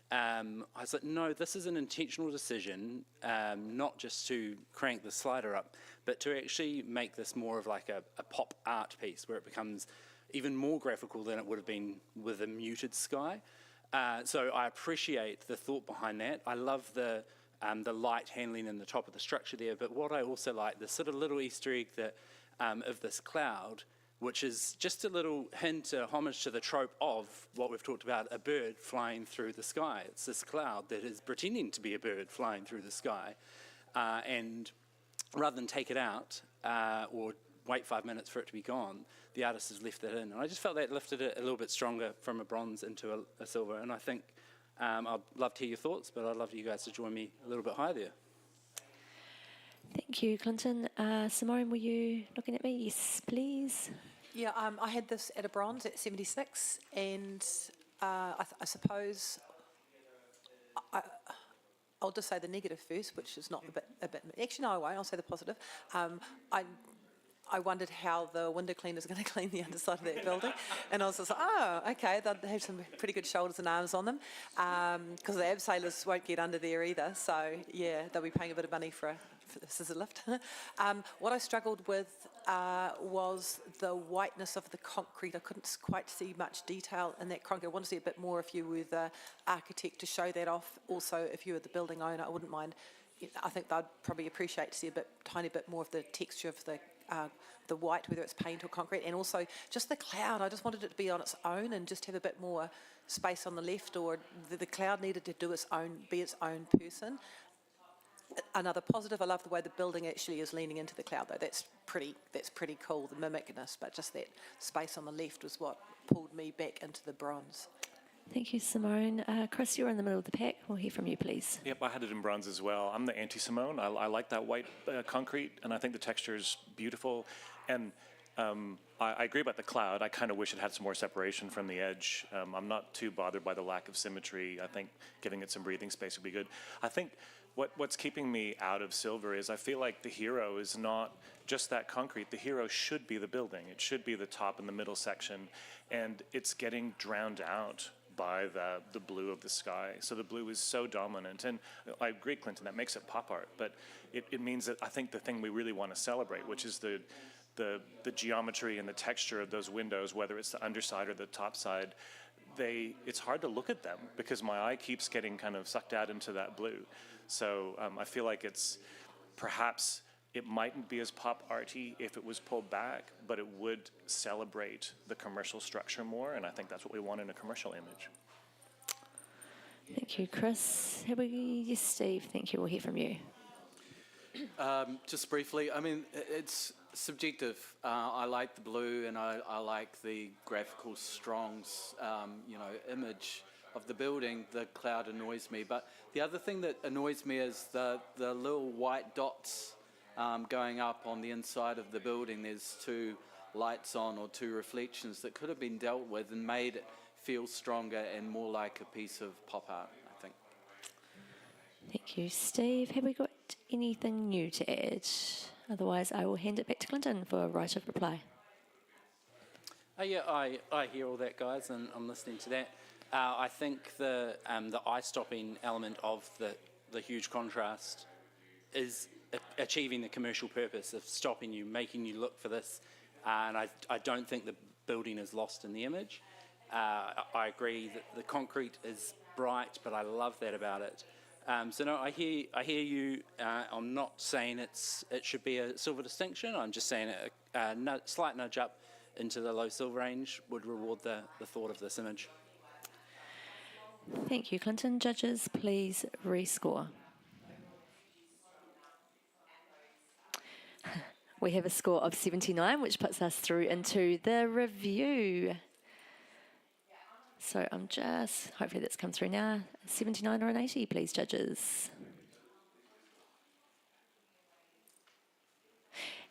I was like, no, this is an intentional decision, not just to crank the slider up, but to actually make this more of like a pop art piece where it becomes even more graphical than it would have been with a muted sky. So I appreciate the thought behind that. I love the light handling in the top of the structure there, but what I also like, the sort of little Easter egg that of this cloud, which is just a little hint, a homage to the trope of what we've talked about, a bird flying through the sky. It's this cloud that is pretending to be a bird flying through the sky. And rather than take it out or wait 5 minutes for it to be gone, the artist has left that in. And I just felt that lifted it a little bit stronger from a bronze into a silver. And I think I'd love to hear your thoughts, but I'd love you guys to join me a little bit higher there. Thank you, Clinton. Simone, were you looking at me? Yes, please. Yeah, I had this at a bronze at 76, and I suppose I'll just say the negative first, which is not a bit. Actually, no, I won't. I'll say the positive. I wondered how the window cleaners are going to clean the underside of that building. And I was just like, oh, okay, they'll have some pretty good shoulders and arms on them, because the abseilers won't get under there either. So, yeah, they'll be paying a bit of money for the scissor lift. What I struggled with was the whiteness of the concrete. I couldn't quite see much detail in that concrete. I want to see a bit more if you were the architect to show that off. Also, if you were the building owner, I wouldn't mind. I think they'd probably appreciate to see tiny bit more of the texture of the white, whether it's paint or concrete, and also just the cloud. I just wanted it to be on its own and just have a bit more space on the left, or the cloud needed to be its own person. Another positive, I love the way the building actually is leaning into the cloud, though. That's pretty cool, the mimicness, but just that space on the left was what pulled me back into the bronze. Thank you, Simone. Chris, you're in the middle of the pack. We'll hear from you, please. Yep, I had it in bronze as well. I'm the anti-Simone. I like that white concrete, and I think the texture is beautiful. And I agree about the cloud. I kind of wish it had some more separation from the edge. I'm not too bothered by the lack of symmetry. I think giving it some breathing space would be good. I think what's keeping me out of silver is I feel like the hero is not just that concrete. The hero should be the building. It should be the top and the middle section, and it's getting drowned out by the blue of the sky. So the blue is so dominant, and I agree, Clinton, that makes it pop art, but it means that I think the thing we really want to celebrate, which is the geometry and the texture of those windows, whether it's the underside or the top side, it's hard to look at them because my eye keeps getting kind of sucked out into that blue. So I feel like perhaps it mightn't be as pop arty if it was pulled back, but it would celebrate the commercial structure more, and I think that's what we want in a commercial image. Thank you, Chris. Yes, Steve, thank you. We'll hear from you. Just briefly, I mean, it's subjective. I like the blue, and I like the graphical, strong, image of the building. The cloud annoys me, but the other thing that annoys me is the little white dots going up on the inside of the building. There's two lights on or 2 reflections that could have been dealt with and made it feel stronger and more like a piece of pop art, I think. Thank you, Steve. Have we got anything new to add? Otherwise, I will hand it back to Clinton for a right of reply. Yeah, I hear all that, guys, and I'm listening to that. I think the eye-stopping element of the huge contrast is achieving the commercial purpose of stopping you, making you look for this. And I don't think the building is lost in the image. I agree that the concrete is bright, but I love that about it. So no, I hear you. I'm not saying it should be a silver distinction. I'm just saying a slight nudge up into the low silver range would reward the thought of this image. Thank you, Clinton. Judges, please rescore. We have a score of 79, which puts us through into the review. So I'm just, hopefully that's come through now. 79 or an 80, please, judges.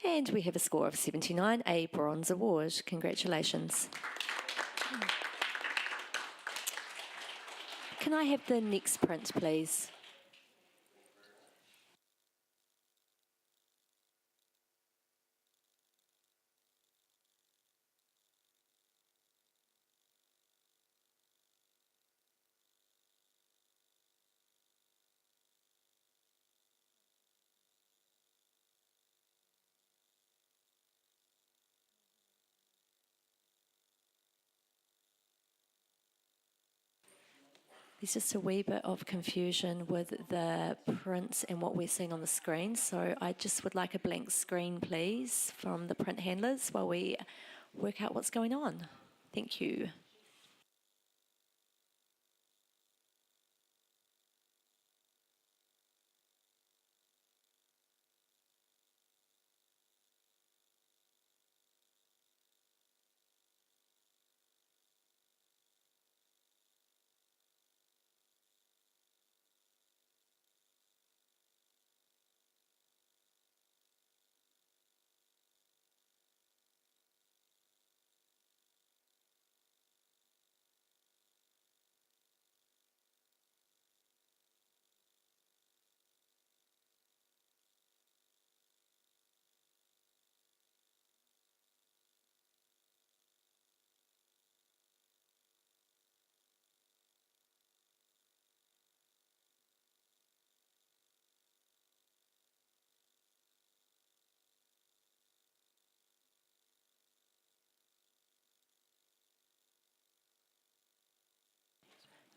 And we have a score of 79, a bronze award. Congratulations. Can I have the next print, please? There's just a wee bit of confusion with the prints and what we're seeing on the screen. So I just would like a blank screen, please, from the print handlers while we work out what's going on. Thank you.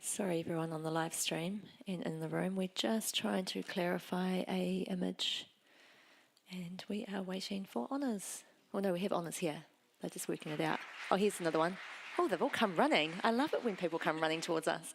Sorry, everyone on the live stream and in the room. We're just trying to clarify a image, and we are waiting for honours. Oh no, we have honours here. They're just working it out. Oh, here's another one. Oh, they've all come running. I love it when people come running towards us.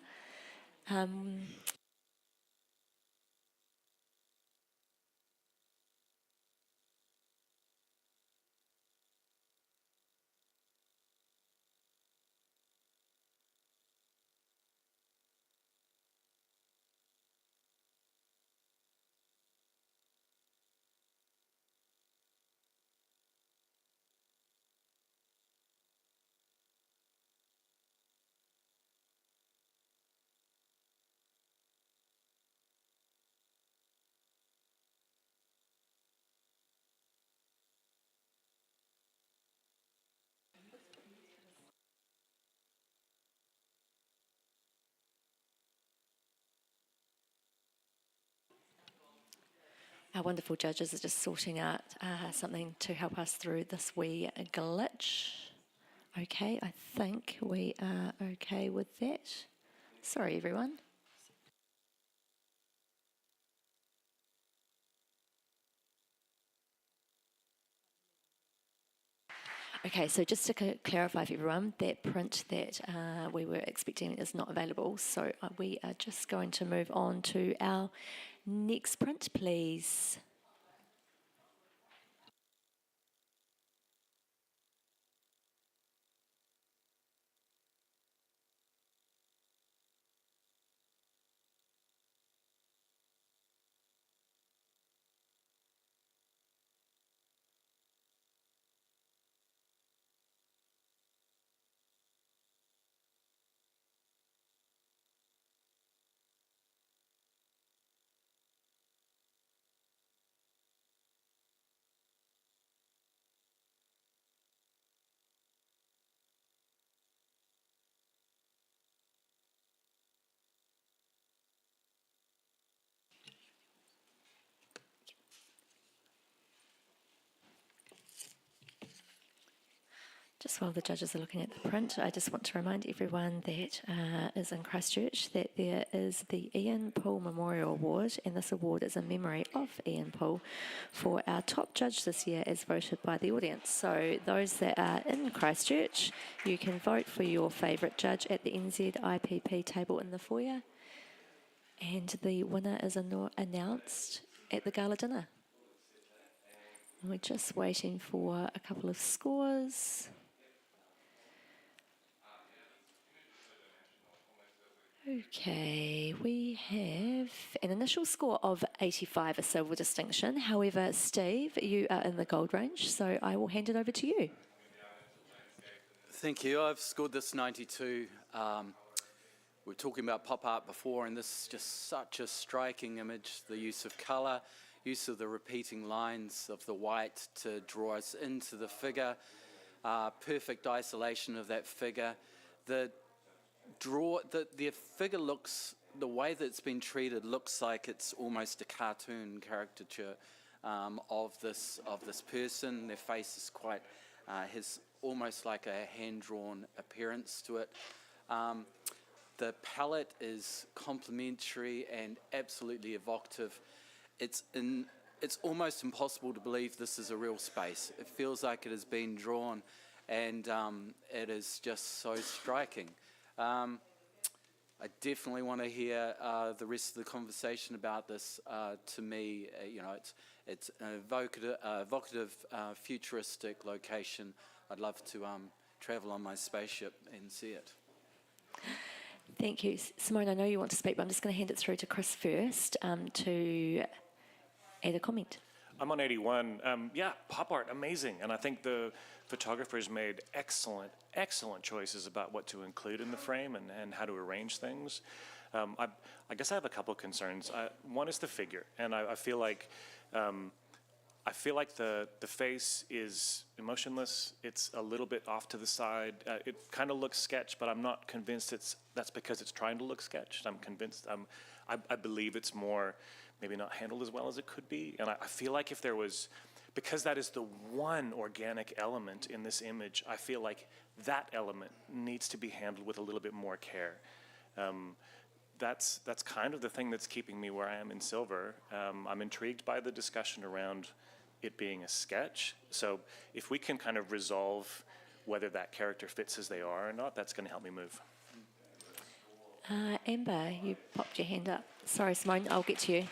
Our wonderful judges are just sorting out something to help us through this wee glitch. Okay, I think we are okay with that. Sorry, everyone. Okay, so just to clarify for everyone, that print that we were expecting is not available. So we are just going to move on to our next print, please. Just while the judges are looking at the print, I just want to remind everyone that is in Christchurch that there is the Ian Poole Memorial Award, and this award is in memory of Ian Poole for our top judge this year as voted by the audience. So those that are in Christchurch, you can vote for your favourite judge at the NZIPP table in the foyer, and the winner is announced at the gala dinner. And we're just waiting for a couple of scores. Okay, we have an initial score of 85, a silver distinction. However, Steve, you are in the gold range, so I will hand it over to you. Thank you. I've scored this 92. We were talking about pop art before, and this is just such a striking image. The use of colour, use of the repeating lines of the white to draw us into the figure, perfect isolation of that figure. The figure looks, the way that it's been treated looks like it's almost a cartoon caricature of this person. Their face is quite, has almost like a hand-drawn appearance to it. The palette is complementary and absolutely evocative. It's almost impossible to believe this is a real space. It feels like it has been drawn, and it is just so striking. I definitely want to hear the rest of the conversation about this. To me, it's an evocative, futuristic location. I'd love to travel on my spaceship and see it. Thank you. Simone, I know you want to speak, but I'm just going to hand it through to Chris first to add a comment. I'm on 81. Pop art, amazing. And I think the photographers made excellent choices about what to include in the frame and how to arrange things. I guess I have a couple concerns. One is the figure, and I feel like the face is emotionless. It's a little bit off to the side. It kind of looks sketch, but I'm not convinced that's because it's trying to look sketched. I'm convinced. I believe it's more maybe not handled as well as it could be. And I feel like if there was, because that is the one organic element in this image, I feel like that element needs to be handled with a little bit more care. That's kind of the thing that's keeping me where I am in silver. I'm intrigued by the discussion around it being a sketch. So if we can kind of resolve whether that character fits as they are or not, that's going to help me move. Amber, you popped your hand up. Sorry, Simone, I'll get to you.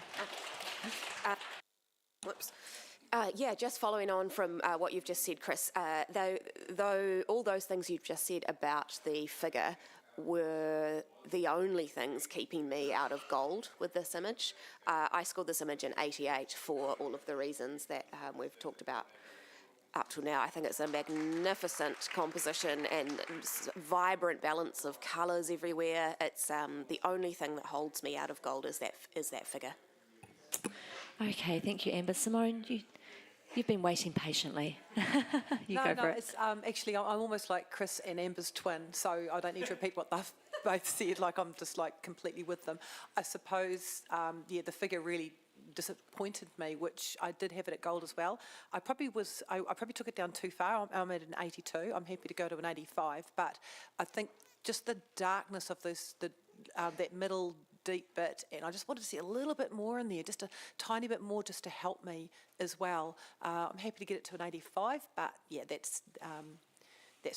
Whoops. Just following on from what you've just said, Chris, though all those things you've just said about the figure were the only things keeping me out of gold with this image. I scored this image in 88 for all of the reasons that we've talked about up till now. I think it's a magnificent composition and vibrant balance of colours everywhere. It's the only thing that holds me out of gold is that figure. Okay, thank you, Amber. Simone, you've been waiting patiently. Go for it. It's, actually, I'm almost like Chris and Amber's twin, so I don't need to repeat what they've both said. Like I'm just like completely with them. I suppose, the figure really disappointed me, which I did have it at gold as well. I probably took it down too far. I'm at an 82. I'm happy to go to an 85, but I think just the darkness of that middle deep bit, and I just wanted to see a little bit more in there, just a tiny bit more, just to help me as well. I'm happy to get it to an 85, but yeah, that's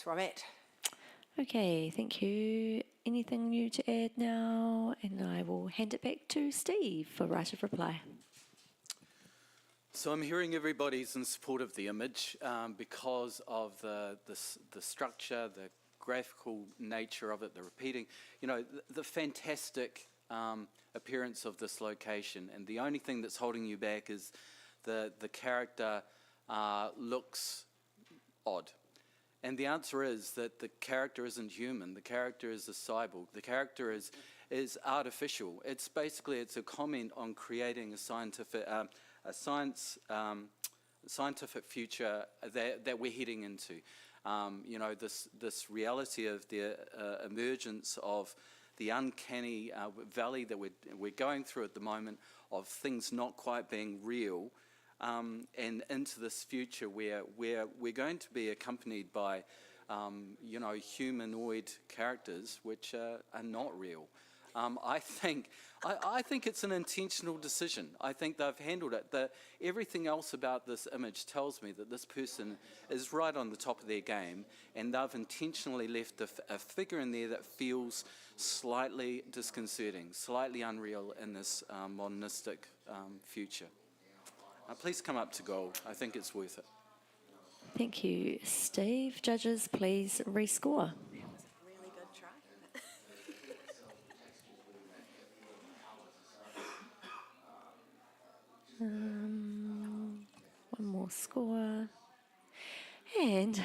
where I'm at. Okay, thank you. Anything new to add now? And I will hand it back to Steve for right of reply. So I'm hearing everybody's in support of the image because of the structure, the graphical nature of it, the repeating, the fantastic appearance of this location. And the only thing that's holding you back is the character looks odd. And the answer is that the character isn't human. The character is a cyborg. The character is artificial. It's a comment on creating a scientific future that we're heading into. This reality of the emergence of the uncanny valley that we're going through at the moment, of things not quite being real, and into this future where we're going to be accompanied by humanoid characters which are not real. I think it's an intentional decision. I think they've handled it. Everything else about this image tells me that this person is right on the top of their game, and they've intentionally left a figure in there that feels slightly disconcerting, slightly unreal in this modernistic future. Please come up to gold. I think it's worth it. Thank you, Steve. Judges, please rescore. Really good try. One more score. And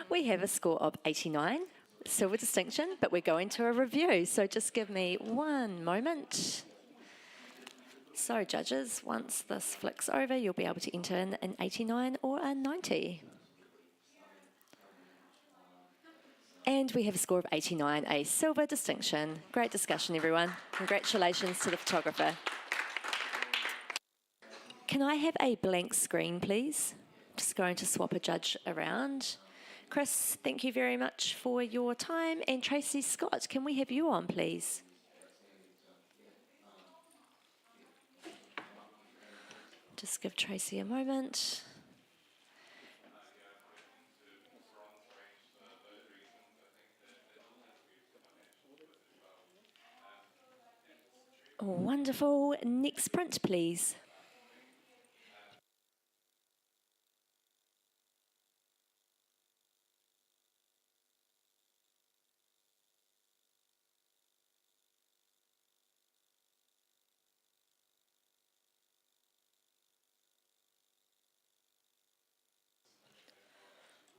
we have a score of 89, silver distinction, but we're going to a review. So just give me one moment. So judges, once this flicks over, you'll be able to enter in an 89 or a 90. And we have a score of 89, a silver distinction. Great discussion, everyone. Congratulations to the photographer. Can I have a blank screen, please? Just going to swap a judge around. Chris, thank you very much for your time. And Tracy Scott, can we have you on, please? Just give Tracy a moment. Wonderful. Next print, please.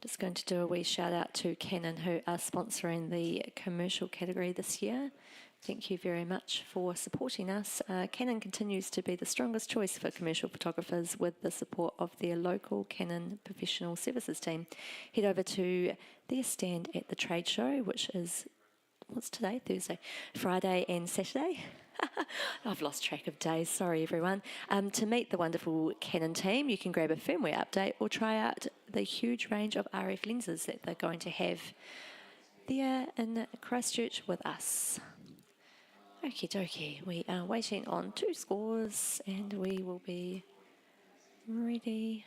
Just going to do a wee shout out to Canon, who are sponsoring the commercial category this year. Thank you very much for supporting us. Canon continues to be the strongest choice for commercial photographers with the support of their local Canon professional services team. Head over to their stand at the trade show, which is, what's today? Thursday, Friday and Saturday. I've lost track of days, sorry everyone. To meet the wonderful Canon team, you can grab a firmware update or try out the huge range of RF lenses that they're going to have there in Christchurch with us. Okie dokie, we are waiting on 2 scores and we will be ready.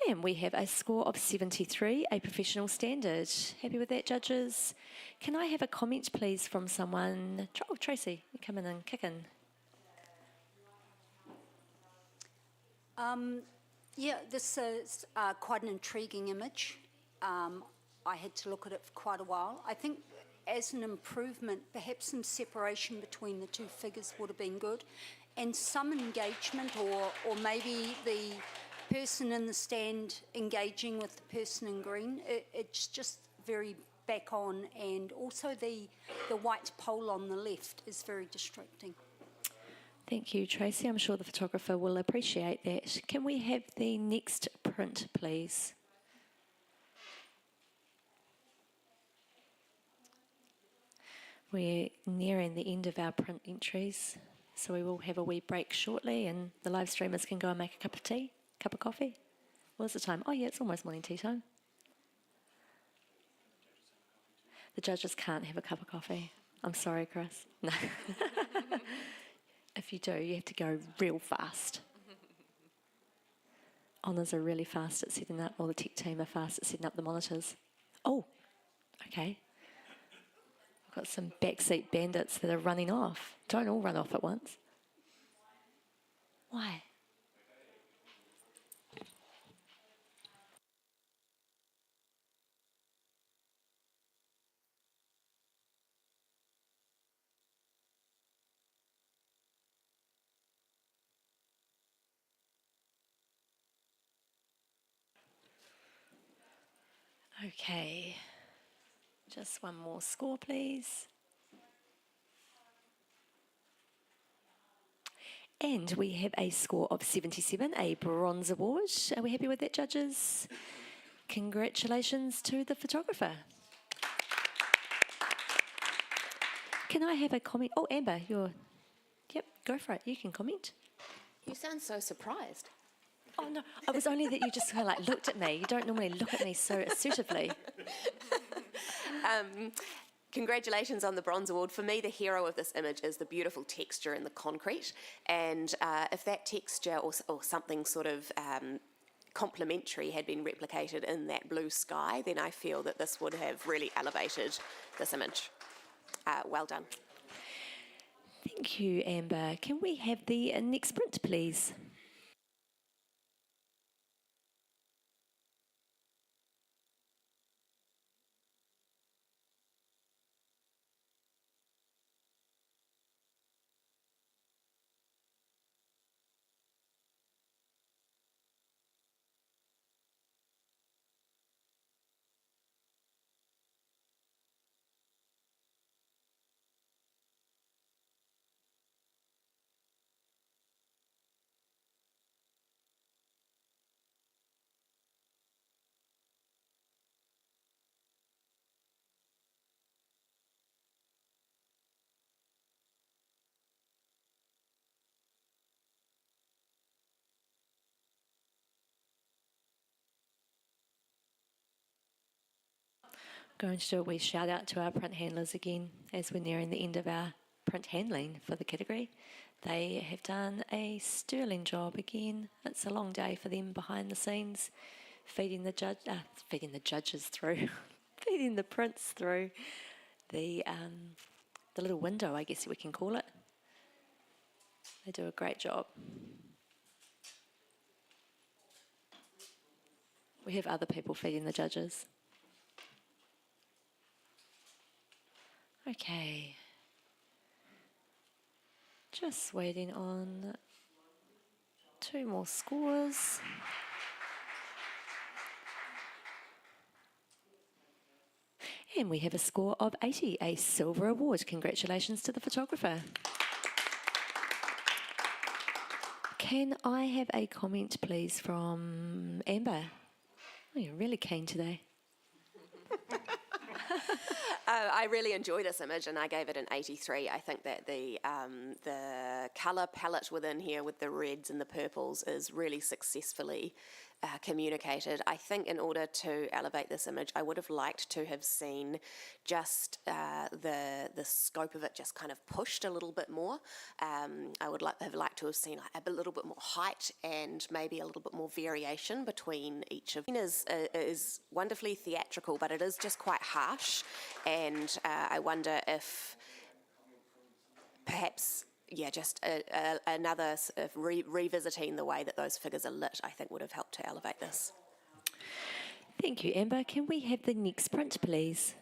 And we have a score of 73, a professional standard. Happy with that, judges? Can I have a comment, please, from someone? Oh, Tracy, you come in and kick in. Yeah, this is quite an intriguing image. I had to look at it for quite a while. I think as an improvement, perhaps some separation between the 2 figures would have been good, and some engagement, or maybe the person in the stand engaging with the person in green. It's just very back on, and also the white pole on the left is very distracting. Thank you, Tracy. I'm sure the photographer will appreciate that. Can we have the next print, please? We're nearing the end of our print entries, so we will have a wee break shortly, and the live streamers can go and make a cup of tea, cup of coffee. What's the time? Oh yeah, it's almost morning tea time. The judges can't have a cup of coffee. I'm sorry, Chris. No. If you do, you have to go real fast. Honours are really fast at setting up, or the tech team are fast at setting up the monitors. Oh, okay. I've got some backseat bandits that are running off. Don't all run off at once. Why? Okay, just one more score, please. And we have a score of 77, a bronze award. Are we happy with that, judges? Congratulations to the photographer. Can I have a comment? Oh, Amber, you're... Yep, go for it. You can comment. You sound so surprised. Oh no, it was only that you just kind of like looked at me. You don't normally look at me so assertively. Congratulations on the Bronze Award. For me, the hero of this image is the beautiful texture in the concrete. And if that texture or something sort of complementary had been replicated in that blue sky, then I feel that this would have really elevated this image. Well done. Thank you, Amber. Can we have the next print, please? Going to do a wee shout out to our print handlers again as we're nearing the end of our print handling for the category. They have done a sterling job again. It's a long day for them behind the scenes, feeding the judges through, feeding the prints through the little window, I guess we can call it. They do a great job. We have other people feeding the judges. Okay. Just waiting on 2 more scores. And we have a score of 80, a silver award. Congratulations to the photographer. Can I have a comment, please, from Amber? Oh, you're really keen today. I really enjoy this image, and I gave it an 83. I think that the colour palette within here with the reds and the purples is really successfully communicated. I think in order to elevate this image, I would have liked to have seen just the scope of it just kind of pushed a little bit more. I would have liked to have seen a little bit more height and maybe a little bit more variation between each of them. Is wonderfully theatrical, but it is just quite harsh, and I wonder if perhaps just another sort of revisiting the way that those figures are lit, I think would have helped to elevate this. Thank you, Amber. Can we have the next print, please?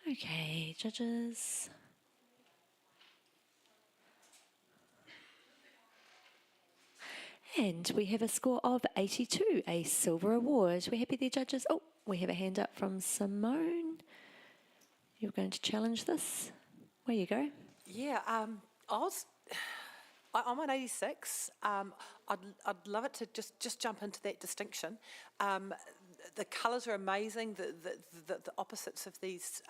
Okay, judges. And we have a score of 82, a silver award. We're happy there, judges. Oh, we have a hand up from Simone. You're going to challenge this. Where you go. Yeah, I'm on 86. I'd love it to just jump into that distinction. The colours are amazing. The opposites of these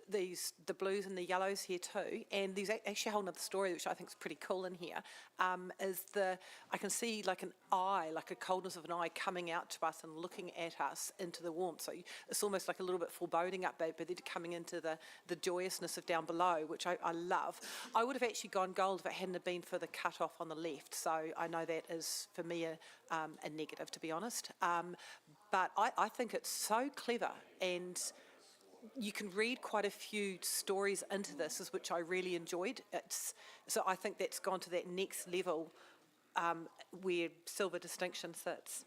the blues and the yellows here too, and there's actually a whole other story which I think is pretty cool in here, I can see like an eye, like a coldness of an eye coming out to us and looking at us into the warmth. So it's almost like a little bit foreboding up there, but then coming into the joyousness of down below, which I love. I would have actually gone gold if it hadn't have been for the cut off on the left, so I know that is for me a negative, to be honest. But I think it's so clever, and you can read quite a few stories into this, which I really enjoyed. So I think that's gone to that next level where silver distinction sits.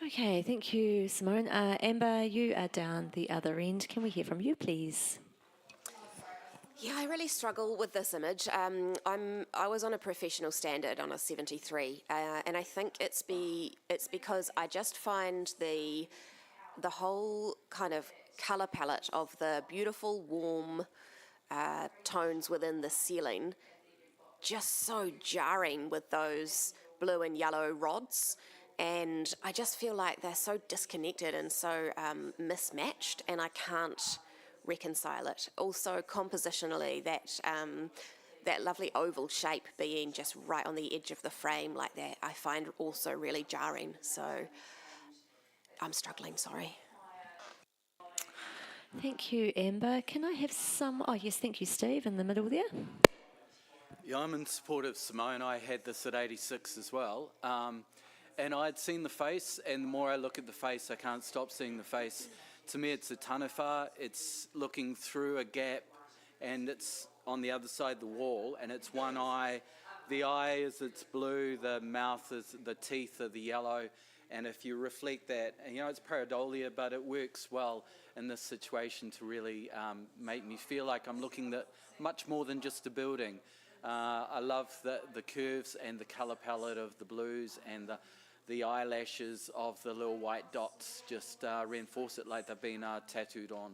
Okay, thank you, Simone. Amber, you are down the other end. Can we hear from you, please? Yeah, I really struggle with this image. I was on a professional standard on a 73, and I think it's because I just find the whole kind of colour palette of the beautiful warm tones within the ceiling just so jarring with those blue and yellow rods, and I just feel like they're so disconnected and so mismatched, and I can't reconcile it. Also compositionally, that lovely oval shape being just right on the edge of the frame like that, I find also really jarring. So I'm struggling, sorry. Thank you, Amber. Can I have some... Oh, yes, thank you, Steve, in the middle there. Yeah, I'm in support of Simone. I had this at 86 as well. And I'd seen the face, and the more I look at the face, I can't stop seeing the face. To me, it's a taniwha. It's looking through a gap, and it's on the other side of the wall, and it's one eye. The eye is it's blue, the mouth is, the teeth are the yellow, and if you reflect that, and you know, it's pareidolia, but it works well in this situation to really make me feel like I'm looking at much more than just a building. I love the curves and the colour palette of the blues, and the eyelashes of the little white dots just reinforce it like they've been tattooed on.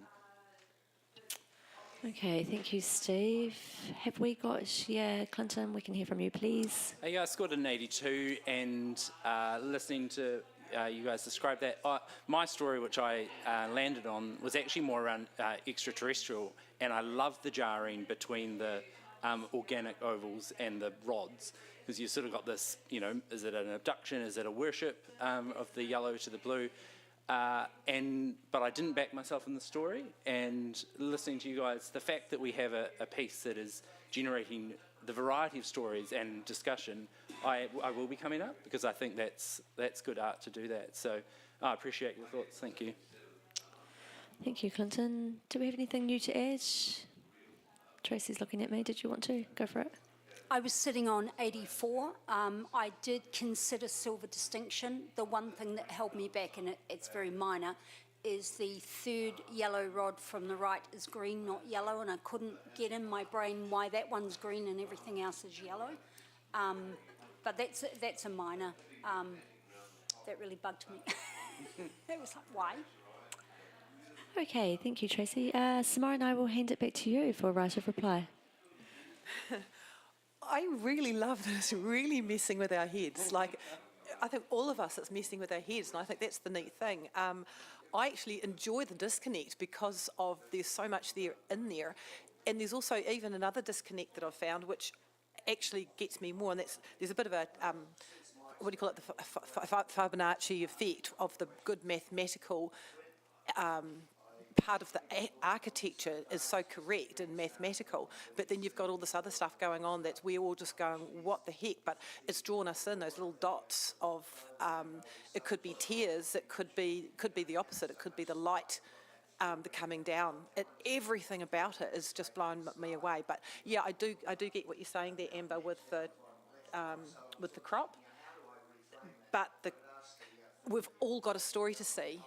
Okay, thank you, Steve. Have we got... Yeah, Clinton, we can hear from you, please. Yeah, I scored an 82, and listening to you guys describe that, my story, which I landed on, was actually more around extraterrestrial, and I love the jarring between the organic ovals and the rods, because you sort of got this, you know, is it an abduction, is it a worship of the yellow to the blue? But I didn't back myself in the story, and listening to you guys, the fact that we have a piece that is generating the variety of stories and discussion, I will be coming up, because I think that's good art to do that. So I appreciate your thoughts. Thank you. Thank you, Clinton. Do we have anything new to add? Tracy's looking at me. Did you want to go for it? I was sitting on 84. I did consider silver distinction. The one thing that held me back, and it's very minor, is the third yellow rod from the right is green, not yellow, and I couldn't get in my brain why that one's green and everything else is yellow. But that's a minor. That really bugged me. It was like, why? Okay, thank you, Tracy. Simone, I will hand it back to you for a right of reply. I really love this, really messing with our heads. Like, I think all of us, it's messing with our heads, and I think that's the neat thing. I actually enjoy the disconnect because of there's so much there in there, and there's also even another disconnect that I've found, which actually gets me more, and there's a bit of a what do you call it, the Fibonacci effect of the good mathematical part of the architecture is so correct and mathematical, but then you've got all this other stuff going on that we're all just going, what the heck, but it's drawn us in, those little dots of, it could be tears, it could be the opposite, it could be the light, the coming down. Everything about it is just blowing me away. But yeah, I do get what you're saying there, Amber, with the crop, but we've all got a story to see.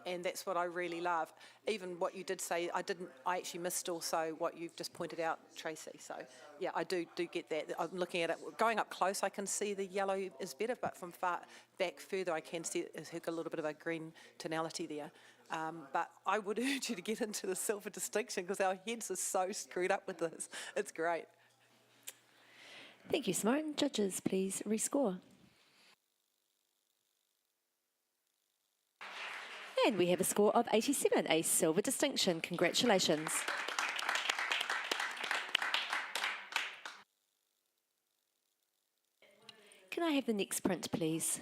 And that's what I really love. Even what you did say, I actually missed also what you've just pointed out, Tracy. So yeah, I do get that. I'm looking at it, going up close, I can see the yellow is better, but from far back further, I can see it's got a little bit of a green tonality there. But I would urge you to get into the silver distinction, because our heads are so screwed up with this. It's great. Thank you, Simone. Judges, please rescore. And we have a score of 87, a silver distinction. Congratulations. Can I have the next print, please?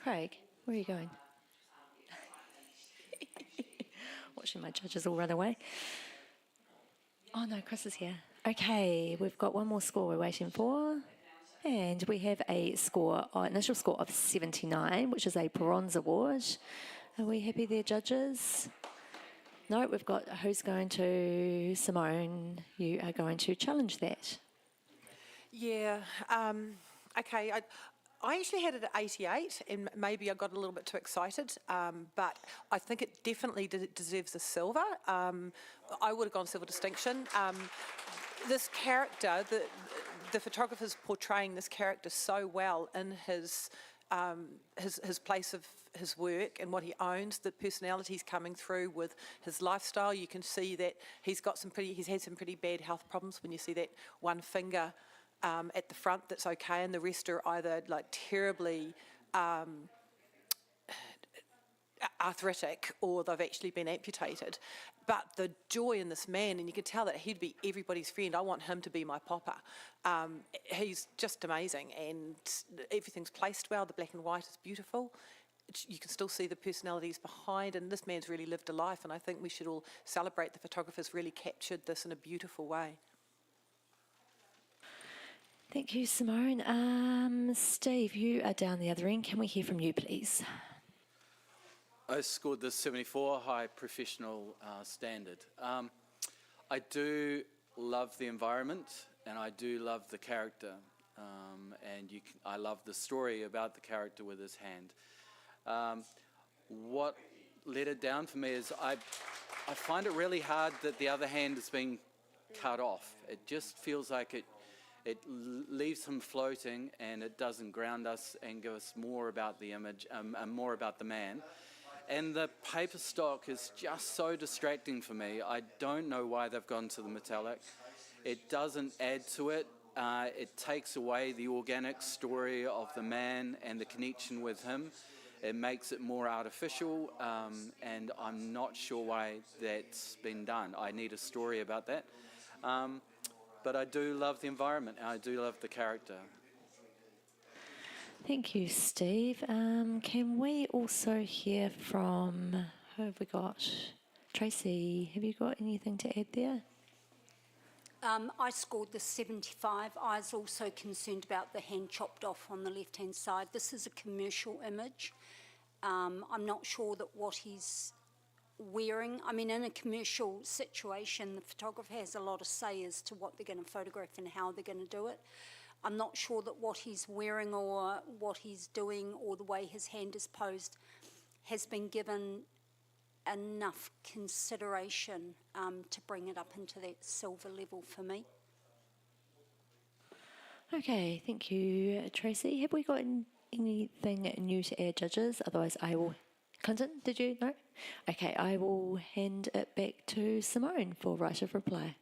Craig, where are you going? Watching my judges all run away. Oh no, Chris is here. Okay, we've got one more score we're waiting for. And we have a score, initial score of 79, which is a bronze award. Are we happy there, judges? No, we've got who's going to, Simone, you are going to challenge that. Yeah, okay. I actually had it at 88, and maybe I got a little bit too excited, but I think it definitely deserves a silver. I would have gone silver distinction. This character, the photographer's portraying this character so well in his place of his work and what he owns. The personality's coming through with his lifestyle. You can see that he's had some pretty bad health problems when you see that one finger at the front that's okay, and the rest are either like terribly arthritic or they've actually been amputated. But the joy in this man, and you can tell that he'd be everybody's friend. I want him to be my popper. He's just amazing, and everything's placed well. The black and white is beautiful. You can still see the personalities behind, and this man's really lived a life, and I think we should all celebrate the photographer's really captured this in a beautiful way. Thank you, Simone. Steve, you are down the other end. Can we hear from you, please? I scored this 74, high professional standard. I do love the environment, and I do love the character, and I love the story about the character with his hand. What let it down for me is I find it really hard that the other hand is being cut off. It just feels like it leaves him floating, and it doesn't ground us and give us more about the image, more about the man. And the paper stock is just so distracting for me. I don't know why they've gone to the metallic. It doesn't add to it. It takes away the organic story of the man and the connection with him. It makes it more artificial, and I'm not sure why that's been done. I need a story about that. But I do love the environment, and I do love the character. Thank you, Steve. Can we also hear from, who have we got? Tracy, have you got anything to add there? I scored the 75. I was also concerned about the hand chopped off on the left-hand side. This is a commercial image. I'm not sure that what he's wearing, I mean, in a commercial situation, the photographer has a lot of say as to what they're going to photograph and how they're going to do it. I'm not sure that what he's wearing or what he's doing or the way his hand is posed has been given enough consideration to bring it up into that silver level for me. Okay, thank you, Tracy. Have we got anything new to add, judges? Otherwise, I will... Clinton, did you? No? Okay, I will hand it back to Simone for right of reply.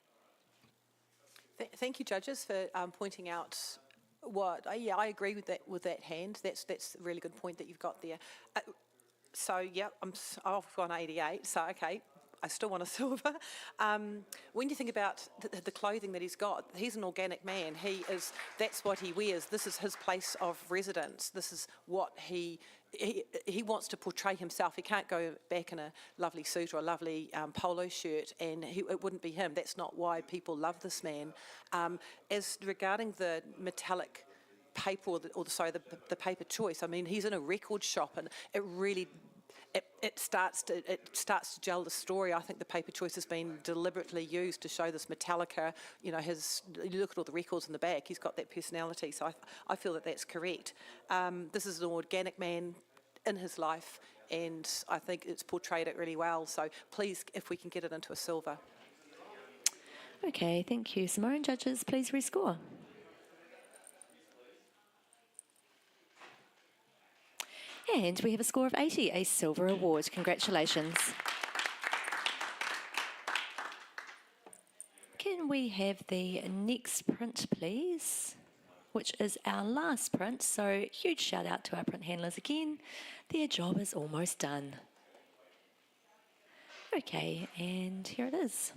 Thank you, judges, for pointing out what. Yeah, I agree with that hand. That's a really good point that you've got there. So yeah, I've gone 88. So okay, I still want a silver. When you think about the clothing that he's got, he's an organic man. That's what he wears. This is his place of residence. This is what he wants to portray himself. He can't go back in a lovely suit or a lovely polo shirt, and it wouldn't be him. That's not why people love this man. As regarding the metallic paper the paper choice, I mean, he's in a record shop, and it really it starts to gel the story. I think the paper choice has been deliberately used to show this Metallica. You look at all the records in the back. He's got that personality. So I feel that that's correct. This is an organic man in his life, and I think it's portrayed it really well. So please, if we can get it into a silver. Okay, thank you. Simone, judges, please rescore. And we have a score of 80, a silver award. Congratulations. Can we have the next print, please? Which is our last print. So huge shout out to our print handlers again. Their job is almost done. Okay, and here it is.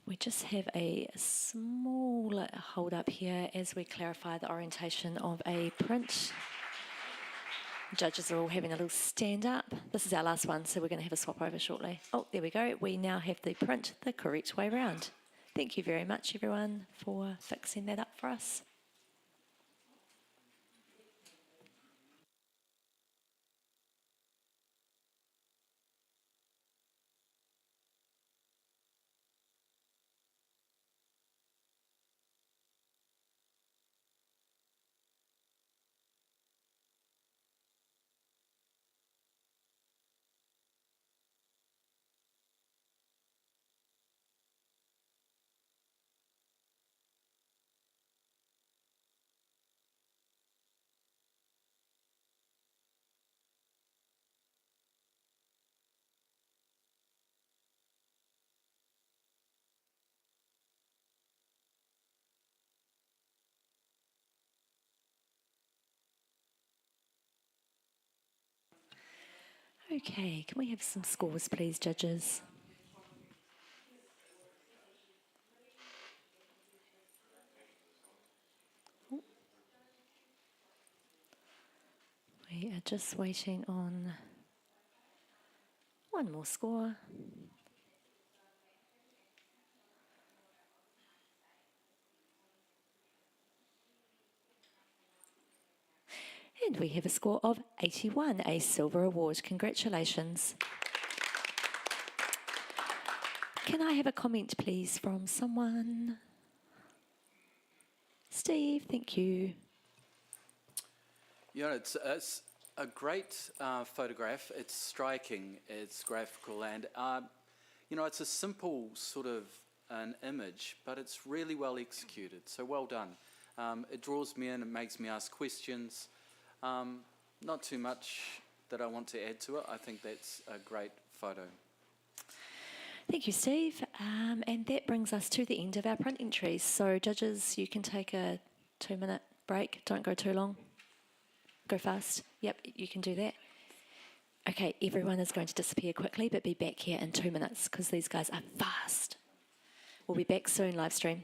We just have a small hold up here as we clarify the orientation of a print. Judges are all having a little stand up. This is our last one, so we're going to have a swap over shortly. Oh, there we go. We now have the print the correct way round. Thank you very much, everyone, for fixing that up for us. Okay, can we have some scores, please, judges? We are just waiting on one more score. And we have a score of 81, a silver award. Congratulations. Can I have a comment, please, from someone? Steve, thank you. Yeah, it's a great photograph. It's striking, it's graphical, and it's a simple sort of an image, but it's really well executed, so well done. It draws me in, it makes me ask questions. Not too much that I want to add to it. I think that's a great photo. Thank you, Steve. And that brings us to the end of our print entries. So, judges, you can take a 2-minute break. Don't go too long. Go fast. Yep, you can do that. Okay, everyone is going to disappear quickly, but be back here in 2 minutes because these guys are fast. We'll be back soon, live stream.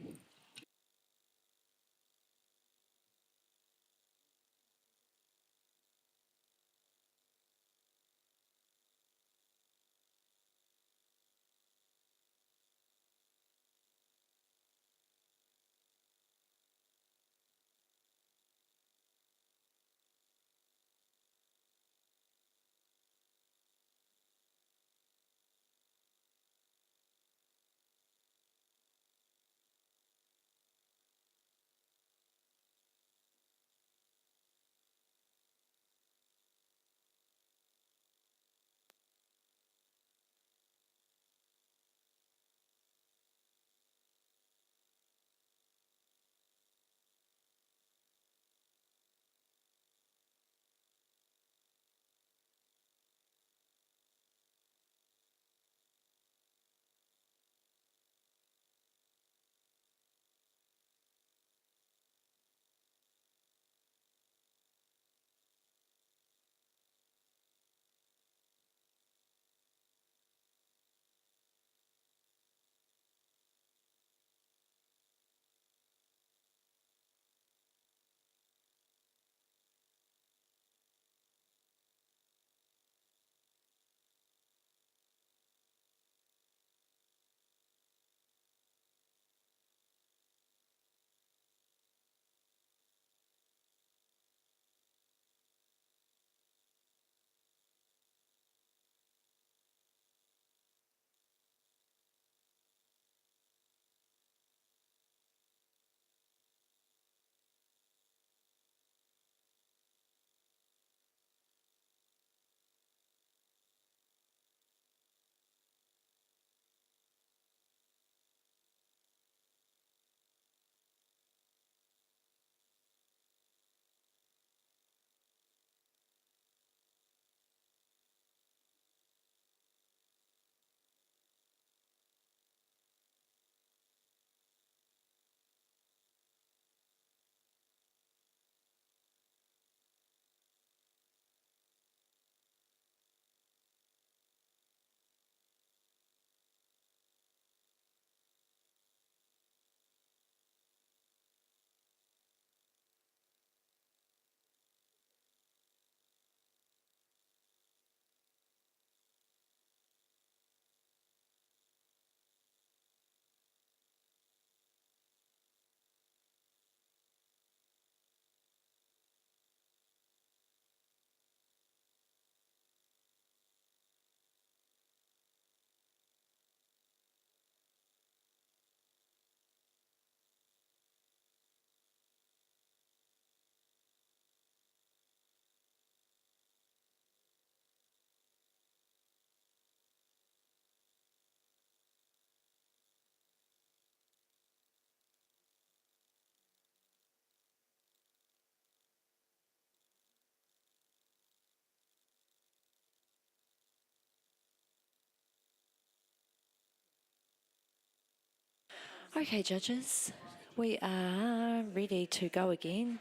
Okay, judges, we are ready to go again.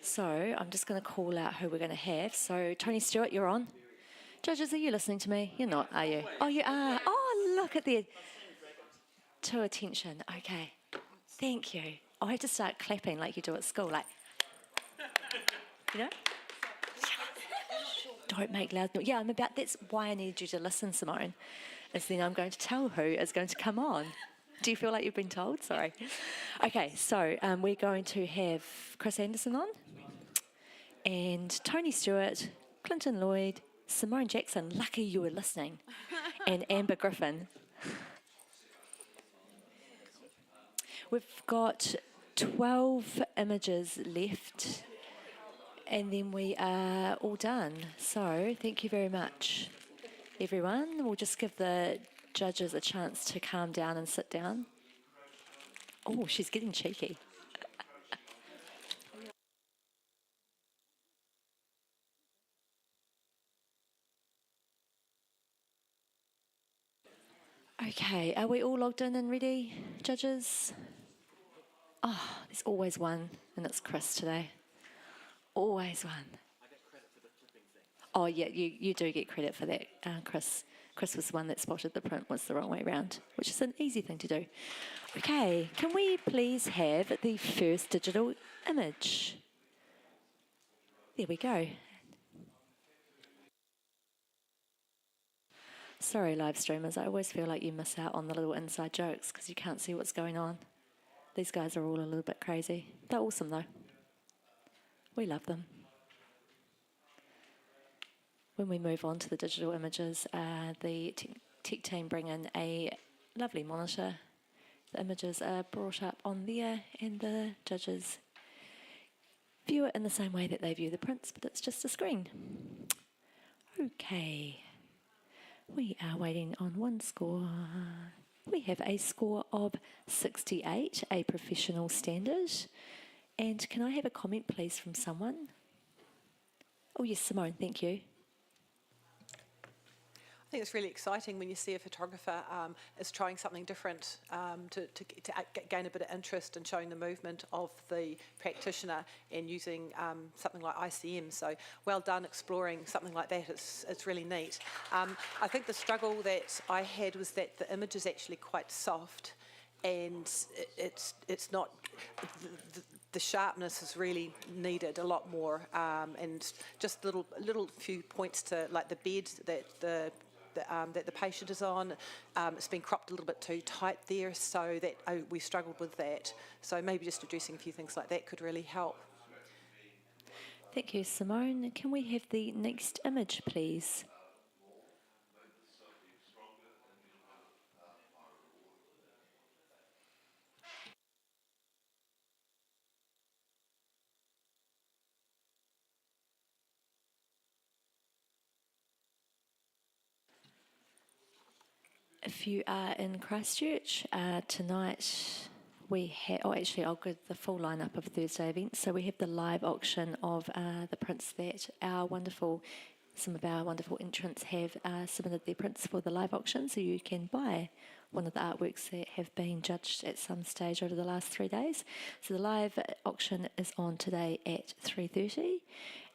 So I'm just going to call out who we're going to have. So Tony Stewart, you're on. Judges, are you listening to me? You're not, are you? Oh, you are. Oh, look at the... To attention. Okay. Thank you. I have to start clapping like you do at school, like... You know? Don't make loud noise. Yeah, that's why I needed you to listen, Simone. Is then I'm going to tell who is going to come on. Do you feel like you've been told? Sorry. Okay, so we're going to have Chris Anderson on, and Tony Stewart, Clinton Lloyd, Simone Jackson, lucky you were listening, and Amber Griffin. We've got 12 images left, and then we are all done. So thank you very much, everyone. We'll just give the judges a chance to calm down and sit down. Oh, she's getting cheeky. Okay, are we all logged in and ready, judges? Oh, there's always one, and it's Chris today. Always one. Oh, yeah, you do get credit for that, Chris. Chris was the one that spotted the print was the wrong way around, which is an easy thing to do. Okay, can we please have the first digital image? There we go. Sorry, live streamers, I always feel like you miss out on the little inside jokes because you can't see what's going on. These guys are all a little bit crazy. They're awesome though. We love them. When we move on to the digital images, the tech team bring in a lovely monitor. The images are brought up on there and the judges view it in the same way that they view the prints, but it's just a screen. Okay. We are waiting on one score. We have a score of 68, a professional standard. And can I have a comment, please, from someone? Oh, yes, Simone, thank you. I think it's really exciting when you see a photographer is trying something different to gain a bit of interest and showing the movement of the practitioner and using something like ICM. So well done exploring something like that. It's really neat. I think the struggle that I had was that the image is actually quite soft and it's not... The sharpness is really needed a lot more, and just little few points to like the bed that the patient is on. It's been cropped a little bit too tight there, so that we struggled with that. So maybe just addressing a few things like that could really help. Thank you, Simone. Can we have the next image, please? If you are in Christchurch tonight, we have, actually I'll give the full lineup of Thursday events. So we have the live auction of the prints that some of our wonderful entrants have submitted their prints for the live auction, so you can buy one of the artworks that have been judged at some stage over the last 3 days. So the live auction is on today at 3:30,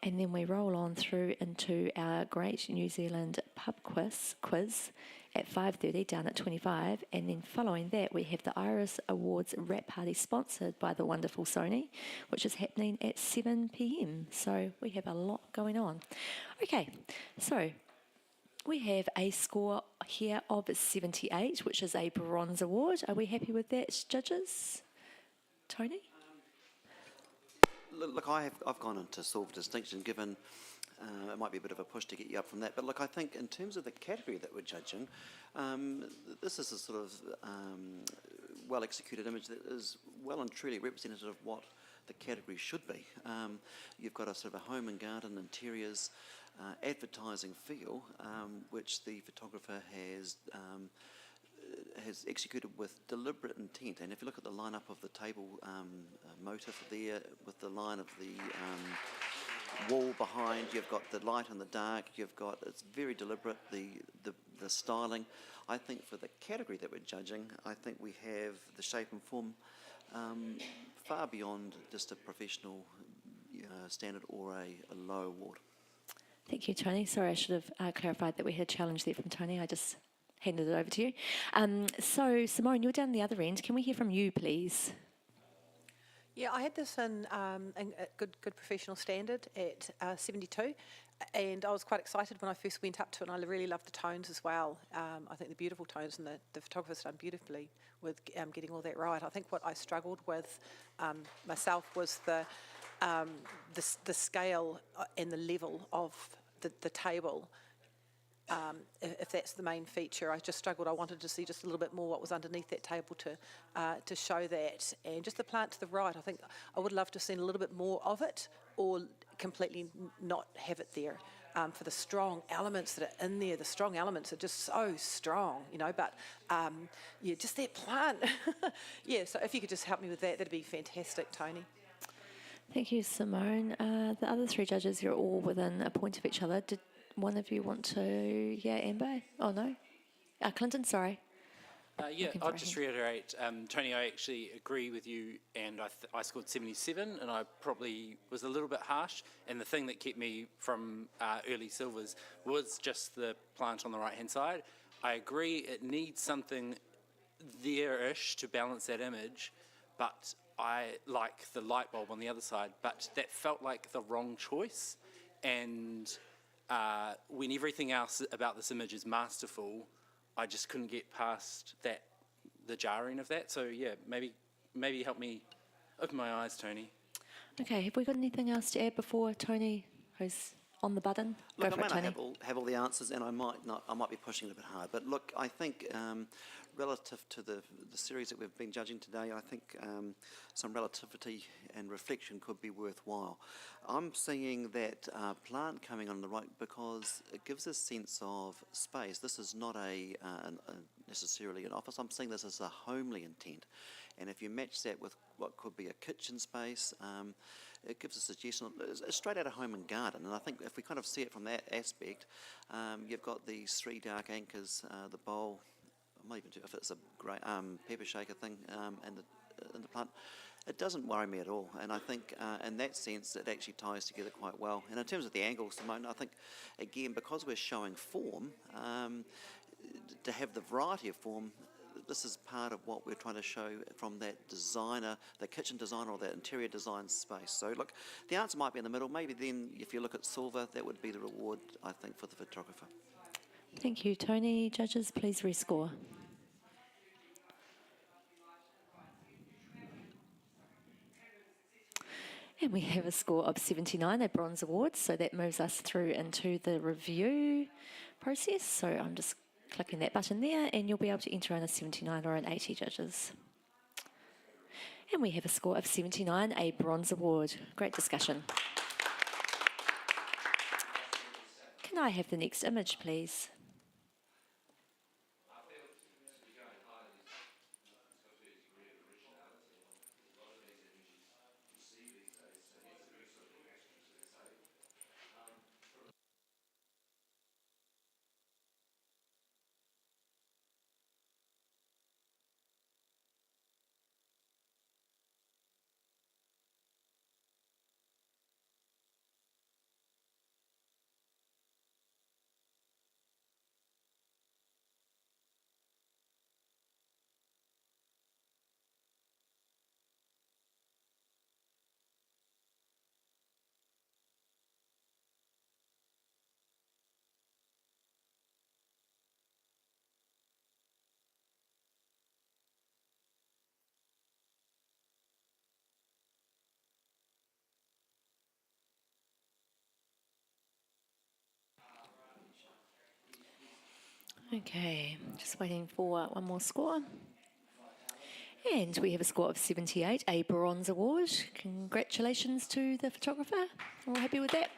and then we roll on through into our Great New Zealand pub quiz at 5:30 down at 25, and then following that we have the Iris Awards wrap party sponsored by the wonderful Sony, which is happening at 7 p.m. So we have a lot going on. Okay, so we have a score here of 78, which is a bronze award. Are we happy with that, judges? Tony? Look, I've gone into silver distinction, given it might be a bit of a push to get you up from that. But look, I think in terms of the category that we're judging, this is a sort of well-executed image that is well and truly representative of what the category should be. You've got a sort of a home and garden interiors advertising feel, which the photographer has executed with deliberate intent. And if you look at the lineup of the table motif there, with the line of the wall behind, you've got the light and the dark, it's very deliberate. The the styling. I think for the category that we're judging, I think we have the shape and form far beyond just a professional standard or a low award. Thank you, Tony. Sorry, I should have clarified that we had a challenge there from Tony. I just handed it over to you. So, Simone, you're down the other end. Can we hear from you, please? Yeah, I had this in a good professional standard at 72, and I was quite excited when I first went up to it, and I really loved the tones as well. I think the beautiful tones, and the photographer's done beautifully with getting all that right. I think what I struggled with myself was the scale and the level of the table. If that's the main feature, I just struggled. I wanted to see just a little bit more what was underneath that table to show that. And just the plant to the right, I think I would love to have seen a little bit more of it, or completely not have it there. For the strong elements that are in there, the strong elements are just so strong, you know, but yeah, just that plant. Yeah, so if you could just help me with that, that'd be fantastic, Tony. Thank you, Simone. The other three judges, you're all within a point of each other. Did one of you want to, Amber? Oh, no. Clinton, sorry. Yeah, I'll just reiterate, Tony, I actually agree with you, and I scored 77, and I probably was a little bit harsh, and the thing that kept me from early silvers was just the plant on the right-hand side. I agree it needs something there-ish to balance that image, but I like the light bulb on the other side, but that felt like the wrong choice, and when everything else about this image is masterful, I just couldn't get past that, the jarring of that. So yeah, maybe help me open my eyes, Tony. Okay, have we got anything else to add before Tony, who's on the button? Look, Go for I it, may Tony. not have all the answers, and I might be pushing it a bit hard. But look, I think relative to the series that we've been judging today, I think some relativity and reflection could be worthwhile. I'm seeing that plant coming on the right because it gives a sense of space. This is not necessarily an office. I'm seeing this as a homely intent. And if you match that with what could be a kitchen space, it gives a suggestion. It's straight out of home and garden. And I think if we kind of see it from that aspect, you've got these three dark anchors, the bowl, I might even do if it's a great pepper shaker thing, and the plant. It doesn't worry me at all, and I think in that sense it actually ties together quite well. And in terms of the angles, Simone, I think again because we're showing form, to have the variety of form, this is part of what we're trying to show from that designer, the kitchen designer or that interior design space. So look, the answer might be in the middle. Maybe then if you look at silver, that would be the reward, I think, for the photographer. Thank you, Tony. Judges, please rescore. And we have a score of 79, a bronze award, so that moves us through into the review process. So I'm just clicking that button there, and you'll be able to enter on a 79 or an 80, judges. And we have a score of 79, a bronze award. Great discussion. Can I have the next image, please? Okay, just waiting for one more score. And we have a score of 78, a bronze award. Congratulations to the photographer. All happy with that?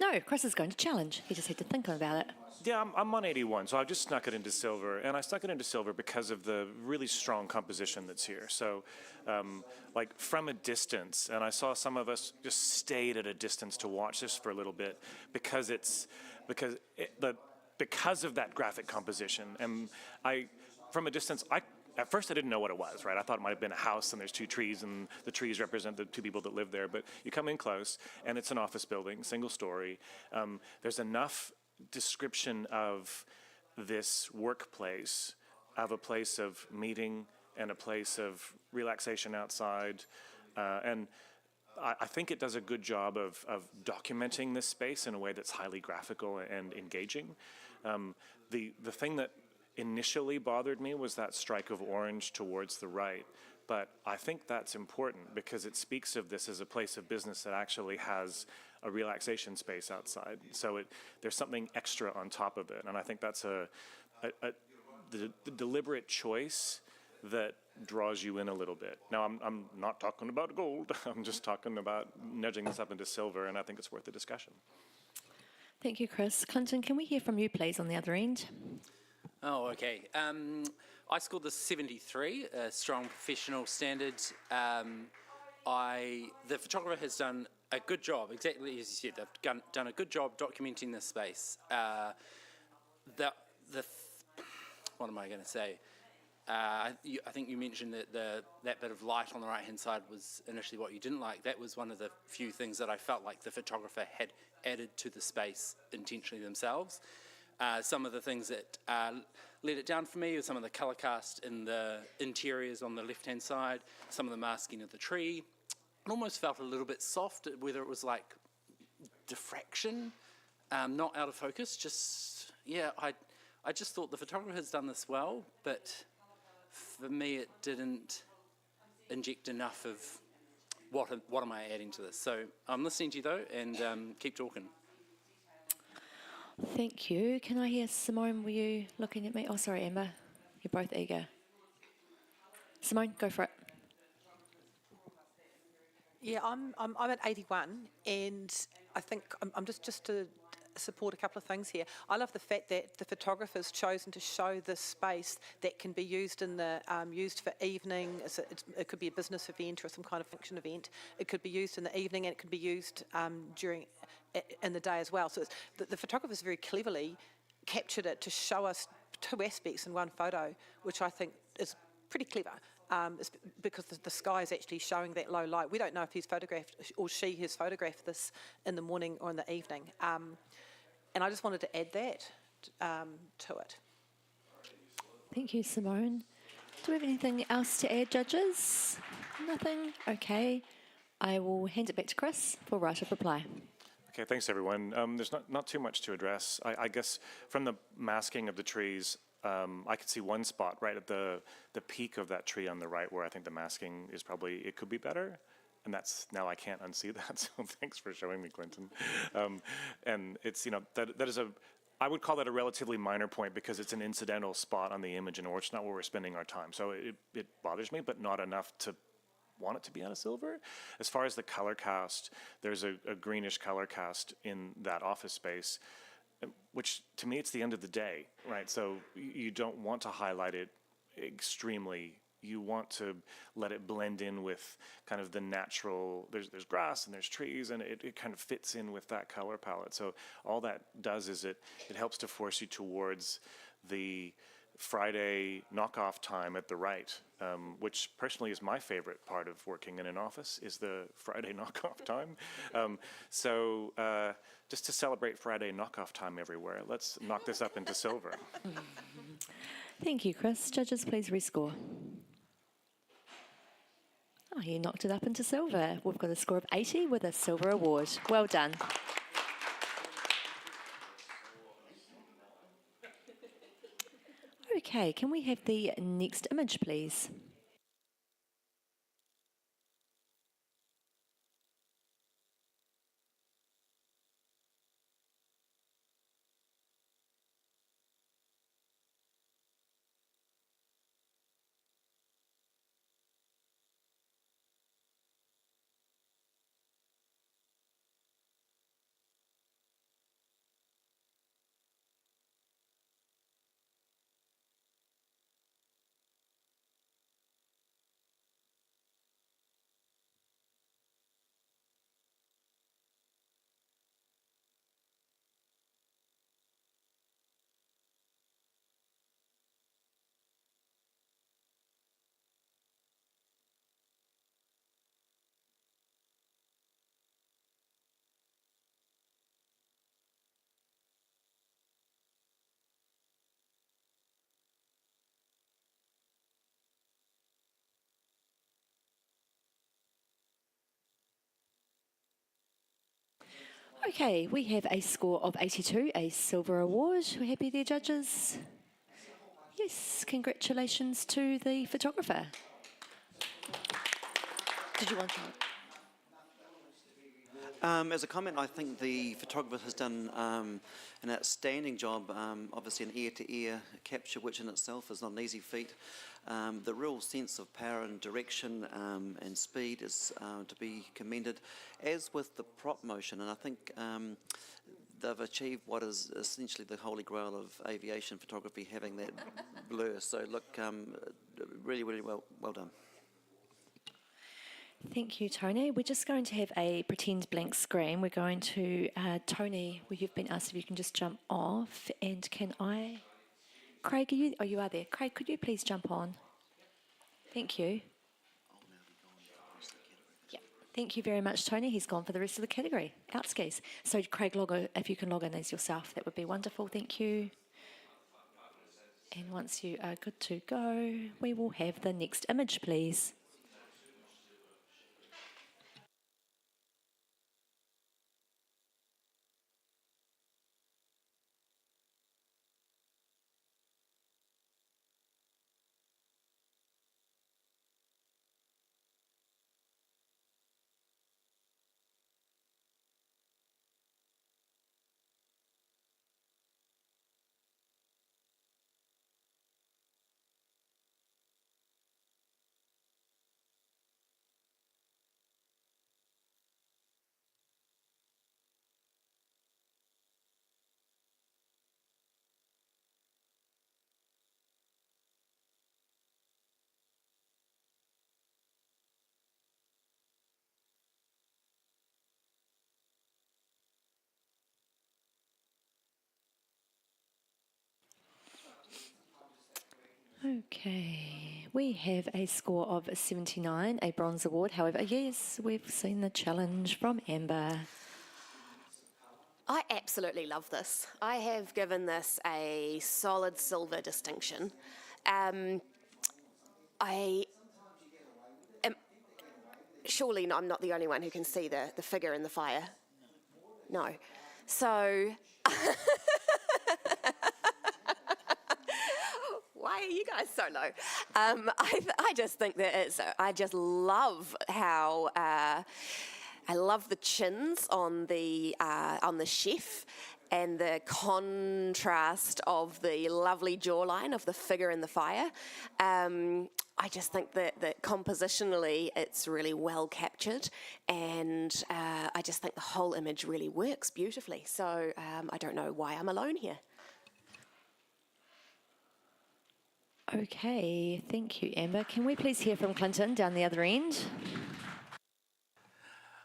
No, Chris is going to challenge. He just had to think about it. Yeah, I'm on 81, so I've just snuck it into silver, and I snuck it into silver because of the really strong composition that's here. So, like from a distance, and I saw some of us just stayed at a distance to watch this for a little bit because it's because of that graphic composition. And from a distance, at first I didn't know what it was, right? I thought it might have been a house and there's two trees and the trees represent the two people that live there. But you come in close and it's an office building, single story. There's enough description of this workplace, of a place of meeting and a place of relaxation outside. And I think it does a good job of documenting this space in a way that's highly graphical and engaging. The thing that initially bothered me was that strike of orange towards the right, but I think that's important because it speaks of this as a place of business that actually has a relaxation space outside. So there's something extra on top of it, and I think that's the deliberate choice that draws you in a little bit. Now, I'm not talking about gold. I'm just talking about nudging this up into silver, and I think it's worth the discussion. Thank you, Chris. Clinton, can we hear from you, please, on the other end? Oh, okay. I scored the 73, a strong professional standard. The photographer has done a good job, exactly as you said. They've done a good job documenting this space. What am I going to say? I think you mentioned that that bit of light on the right-hand side was initially what you didn't like. That was one of the few things that I felt like the photographer had added to the space intentionally themselves. Some of the things that let it down for me were some of the colour cast in the interiors on the left-hand side, some of the masking of the tree. It almost felt a little bit soft, whether it was like diffraction, not out of focus. I just thought the photographer has done this well, but for me it didn't inject enough of what am I adding to this. So I'm listening to you though, and keep talking. Thank you. Can I hear Simone? Were you looking at me? Oh, sorry, Amber. You're both eager. Simone, go for it. Yeah, I'm at 81, and I think I'm just to support a couple of things here. I love the fact that the photographer's chosen to show this space that can be used used for evening. It could be a business event or some kind of function event. It could be used in the evening, and it could be used in the day as well. So the photographer's very cleverly captured it to show us two aspects in one photo, which I think is pretty clever. Because the sky is actually showing that low light. We don't know if he's photographed or she has photographed this in the morning or in the evening. And I just wanted to add that to it. Thank you, Simone. Do we have anything else to add, judges? Nothing? Okay. I will hand it back to Chris for right of reply. Okay, thanks everyone. There's not too much to address. I guess from the masking of the trees, I could see one spot right at the peak of that tree on the right where I think the masking is probably, it could be better. And now I can't unsee that, so thanks for showing me, Clinton. And it's, that is I would call that a relatively minor point because it's an incidental spot on the image and it's not where we're spending our time. So it bothers me, but not enough to want it to be on a silver. As far as the color cast, there's a greenish color cast in that office space, which to me it's the end of the day, right? So you don't want to highlight it extremely. You want to let it blend in with kind of the natural, there's grass and there's trees, and it kind of fits in with that color palette. So all that does is it helps to force you towards the Friday knockoff time at the right, which personally is my favorite part of working in an office, is the Friday knockoff time. So just to celebrate Friday knockoff time everywhere, let's knock this up into silver. Thank you, Chris. Judges, please rescore. Oh, you knocked it up into silver. We've got a score of 80 with a silver award. Well done. Okay, can we have the next image, please? Okay, we have a score of 82, a silver award. We're happy there, judges? Yes, congratulations to the photographer. Did you want to? As a comment, I think the photographer has done an outstanding job, obviously an ear-to-ear capture, which in itself is not an easy feat. The real sense of power and direction and speed is to be commended, as with the prop motion, and I think they've achieved what is essentially the holy grail of aviation photography, having that blur. So look, really, really well done. Thank you, Tony. We're just going to have a pretend blank screen. We're going to, Tony, you've been asked if you can just jump off. And can I, Craig, are you, oh, you are there. Craig, could you please jump on? Thank you. Yeah. Thank you very much, Tony. He's gone for the rest of the category. Outskis. So, Craig, if you can log in as yourself, that would be wonderful. Thank you. And once you are good to go, we will have the next image, please. Okay, we have a score of 79, a bronze award. However, yes, we've seen the challenge from Amber. I absolutely love this. I have given this a solid silver distinction. I am, surely I'm not the only one who can see the figure in the fire. No. So, why are you guys so low? I just think that I just love how, I love the chins on the chef and the contrast of the lovely jawline of the figure in the fire. I just think that compositionally it's really well captured, and I just think the whole image really works beautifully. So I don't know why I'm alone here. Okay, thank you, Amber. Can we please hear from Clinton down the other end?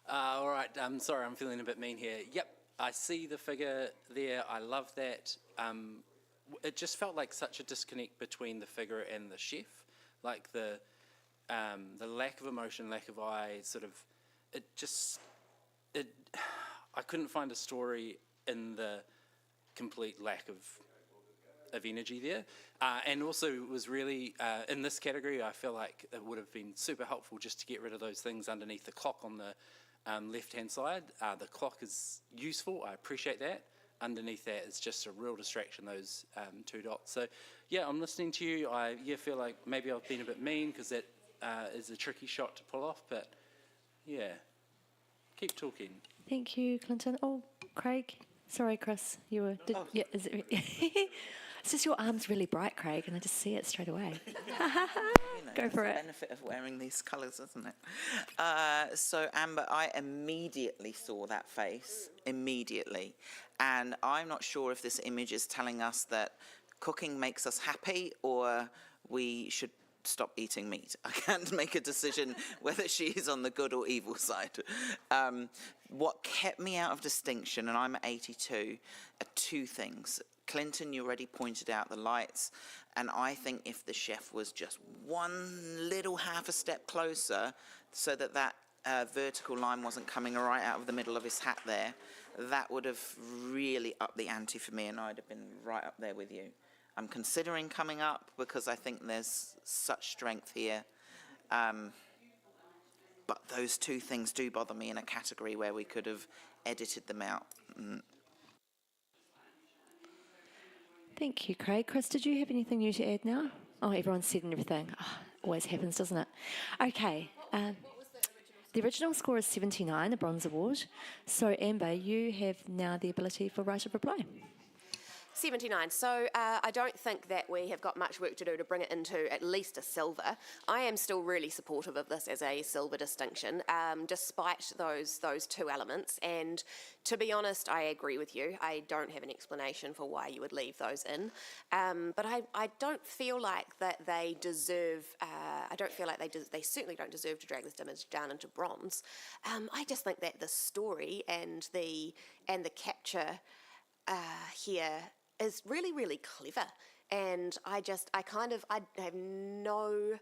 All right, I'm sorry, I'm feeling a bit mean here. Yep, I see the figure there. I love that. It just felt like such a disconnect between the figure and the chef. Like the lack of emotion, lack of eye, sort of, I couldn't find a story in the complete lack of energy there. And also it was really, in this category, I feel like it would have been super helpful just to get rid of those things underneath the clock on the left-hand side. The clock is useful, I appreciate that. Underneath that is just a real distraction, those two dots. So yeah, I'm listening to you. I feel like maybe I've been a bit mean because that is a tricky shot to pull off, but yeah, keep talking. Thank you, Clinton. Oh, Craig. Sorry, Chris. You were. Yeah, is it? It's just your arm's really bright, Craig, and I just see it straight away. Go for it. The benefit of wearing these colours, isn't it? So, Amber, I immediately saw that face, immediately. And I'm not sure if this image is telling us that cooking makes us happy or we should stop eating meat. I can't make a decision whether she is on the good or evil side. What kept me out of distinction, and I'm at 82, are two things. Clinton, you already pointed out the lights, and I think if the chef was just one little half a step closer so that vertical line wasn't coming right out of the middle of his hat there, that would have really upped the ante for me, and I'd have been right up there with you. I'm considering coming up because I think there's such strength here. but those two things do bother me in a category where we could have edited them out. Thank you, Craig. Chris, did you have anything new to add now? Oh, everyone's said and everything. Oh, always happens, doesn't it? Okay. The original score is 79, a bronze award. So, Amber, you have now the ability for right of reply. 79. So I don't think that we have got much work to do to bring it into at least a silver. I am still really supportive of this as a silver distinction, despite those two elements. And to be honest, I agree with you. I don't have an explanation for why you would leave those in. But I don't feel like that they deserve. I don't feel like they certainly don't deserve to drag this image down into bronze. I just think that the story and the capture here is really, really clever. And I have no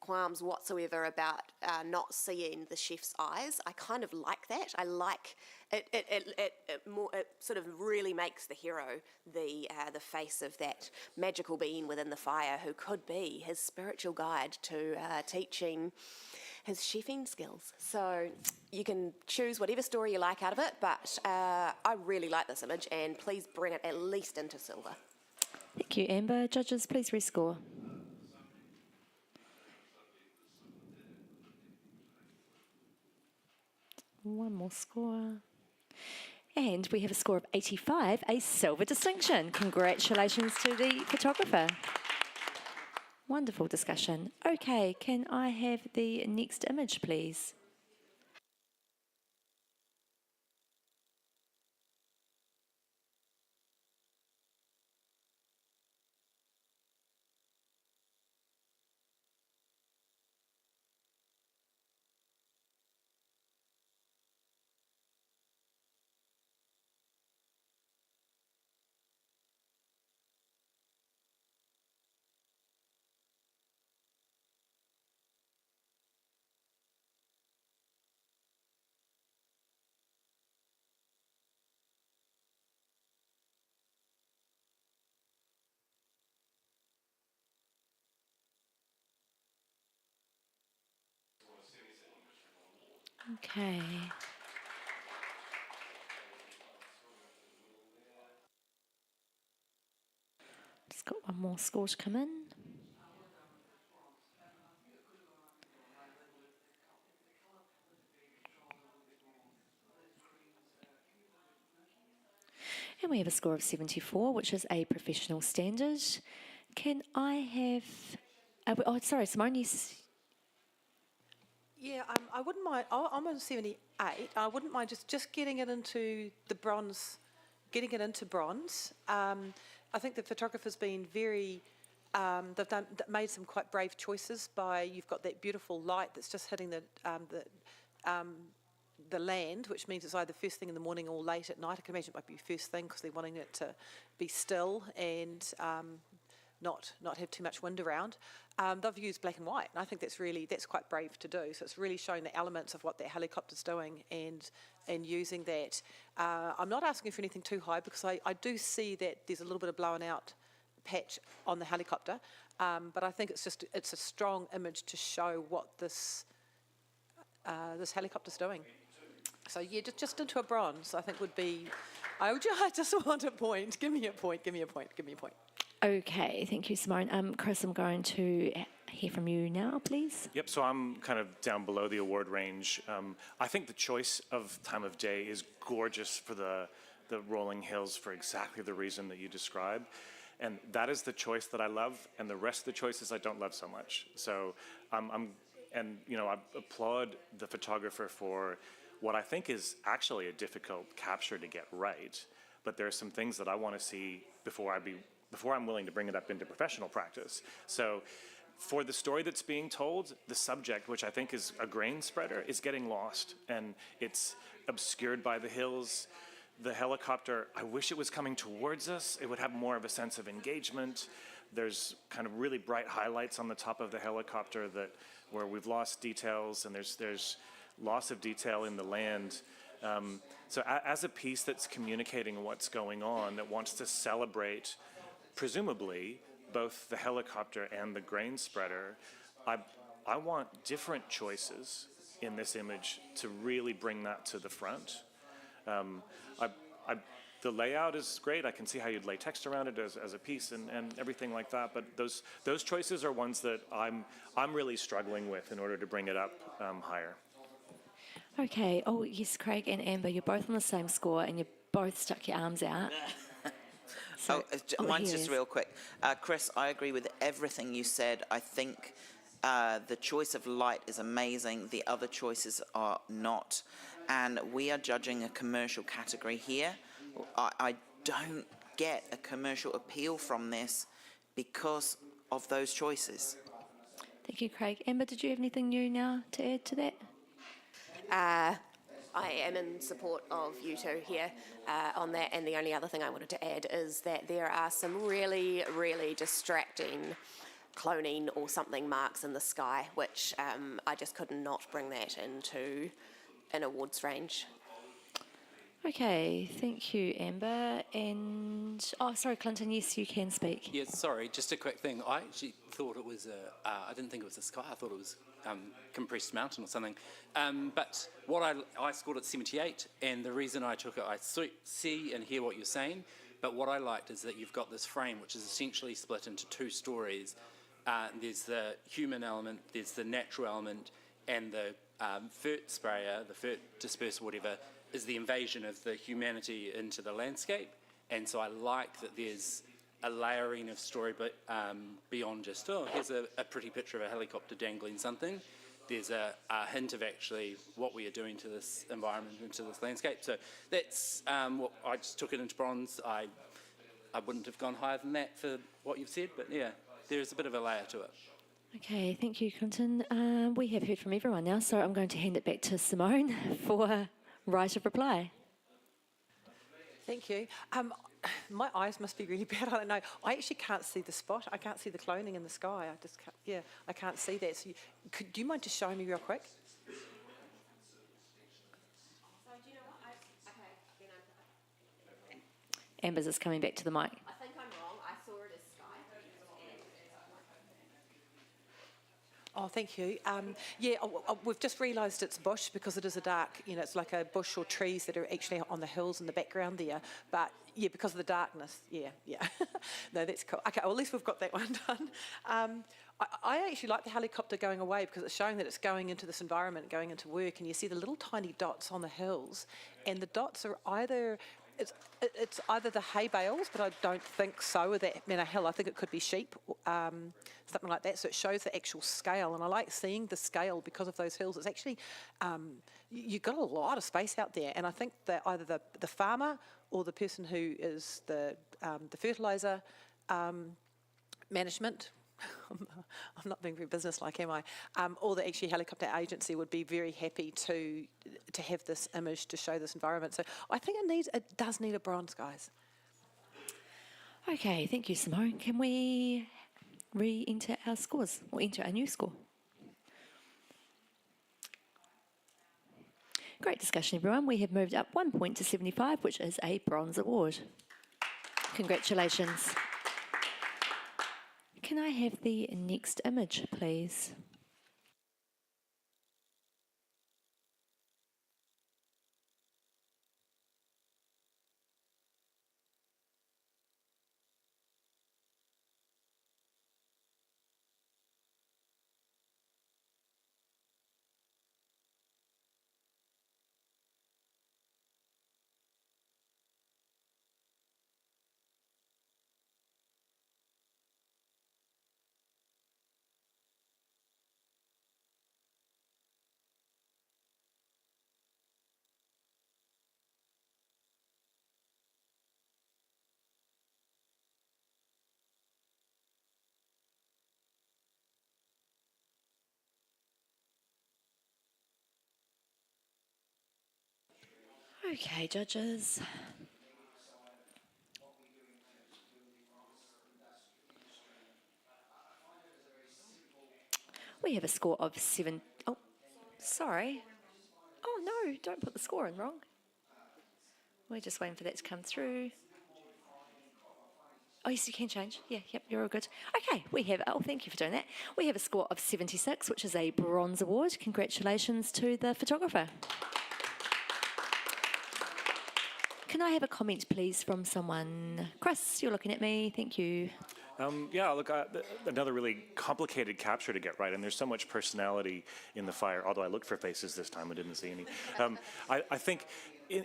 qualms whatsoever about not seeing the chef's eyes. I kind of like that. I like it. It sort of really makes the hero the face of that magical being within the fire who could be his spiritual guide to teaching his chefing skills. So you can choose whatever story you like out of it, but I really like this image, and please bring it at least into silver. Thank you, Amber. Judges, please rescore. One more score. And we have a score of 85, a silver distinction. Congratulations to the photographer. Wonderful discussion. Okay, can I have the next image, please? Okay. Just got one more score to come in. And we have a score of 74, which is a professional standard. Can I have... sorry, Simone, Yeah, I wouldn't mind. I'm on 78. I wouldn't mind just getting it into the bronze, getting it into bronze. I think the photographer's been very. They've made some quite brave choices. You've got that beautiful light that's just hitting the land, which means it's either first thing in the morning or late at night. I can imagine it might be first thing because they're wanting it to be still and not have too much wind around. They've used black and white, and I think that's quite brave to do. So it's really showing the elements of what that helicopter's doing and using that. I'm not asking for anything too high because I do see that there's a little bit of blown out patch on the helicopter, but I think it's a strong image to show what this helicopter's doing. So yeah, just into a bronze, I think would be. I just want a point. Give me a point. Give me a point. Give me a point. Okay, thank you, Simone. Chris, I'm going to hear from you now, please. Yep, so I'm kind of down below the award range. I think the choice of time of day is gorgeous for the rolling hills for exactly the reason that you described. And that is the choice that I love, and the rest of the choices I don't love so much. So I applaud the photographer for what I think is actually a difficult capture to get right. But there are some things that I want to see before I'm willing to bring it up into professional practice. So for the story that's being told, the subject, which I think is a grain spreader, is getting lost, and it's obscured by the hills. The helicopter, I wish it was coming towards us. It would have more of a sense of engagement. There's kind of really bright highlights on the top of the helicopter where we've lost details, and there's loss of detail in the land. So as a piece that's communicating what's going on, that wants to celebrate presumably both the helicopter and the grain spreader, I want different choices in this image to really bring that to the front. The layout is great. I can see how you'd lay text around it as a piece and everything like that. But those choices are ones that I'm really struggling with in order to bring it up higher. Okay. Oh, yes, Craig and Amber, you're both on the same score and you both stuck your arms out. So, Mine's here just it is. real quick. Chris, I agree with everything you said. I think the choice of light is amazing. The other choices are not. And we are judging a commercial category here. I don't get a commercial appeal from this because of those choices. Thank you, Craig. Amber, did you have anything new now to add to that? I am in support of you two here on that, and the only other thing I wanted to add is that there are some really, really distracting cloning or something marks in the sky, which I just could not bring that into an awards range. Okay, thank you, Amber. And, oh, sorry, Clinton, yes, you can speak. Yeah, sorry, just a quick thing. I actually thought it was I didn't think it was the sky. I thought it was compressed mountain or something. But what I scored at 78, and the reason I took it, I see and hear what you're saying, but what I liked is that you've got this frame which is essentially split into two stories. There's the human element, there's the natural element, and the FERT sprayer, the FERT disperser, whatever, is the invasion of the humanity into the landscape. And so I like that there's a layering of story, but beyond just, oh, here's a pretty picture of a helicopter dangling something. There's a hint of actually what we are doing to this environment, into this landscape. So that's what I just took it into bronze. I wouldn't have gone higher than that for what you've said, but yeah, there's a bit of a layer to it. Okay, thank you, Clinton. We have heard from everyone now, so I'm going to hand it back to Simone for right of reply. Thank you. My eyes must be really bad. I don't know. I actually can't see the spot. I can't see the cloning in the sky. I just can't, yeah, I can't see that. So do you mind just showing me real quick? Amber's is coming back to the mic. I think I'm wrong. I saw it as sky. Oh, thank you. We've just realised it's bush because it is a dark, it's like a bush or trees that are actually on the hills in the background there. But yeah, because of the darkness, yeah. No, that's cool. Okay, well, at least we've got that one done. I actually like the helicopter going away because it's showing that it's going into this environment, going into work, and you see the little tiny dots on the hills, and the dots are either... It's either the hay bales, but I don't think so, with that Manor Hill. I think it could be sheep, something like that. So it shows the actual scale, and I like seeing the scale because of those hills. It's actually, you've got a lot of space out there, and I think that either the farmer or the person who is the fertiliser management, I'm not being very businesslike, am I? Or the actually helicopter agency would be very happy to have this image to show this environment. So I think it does need a bronze, guys. Okay, thank you, Simone. Can we re-enter our scores, or enter a new score? Great discussion, everyone. We have moved up 1 point to 75, which is a bronze award. Congratulations. Can I have the next image, please? Okay, judges. We have a score of 7. Oh, sorry. Oh, no, don't put the score in wrong. We're just waiting for that to come through. Oh, yes, you can change. Yeah, yep, you're all good. Okay, we have, oh, thank you for doing that. We have a score of 76, which is a bronze award. Congratulations to the photographer. Can I have a comment, please, from someone? Chris, you're looking at me. Thank you. Yeah, look, another really complicated capture to get right, and there's so much personality in the fire, although I looked for faces this time, I didn't see any. I think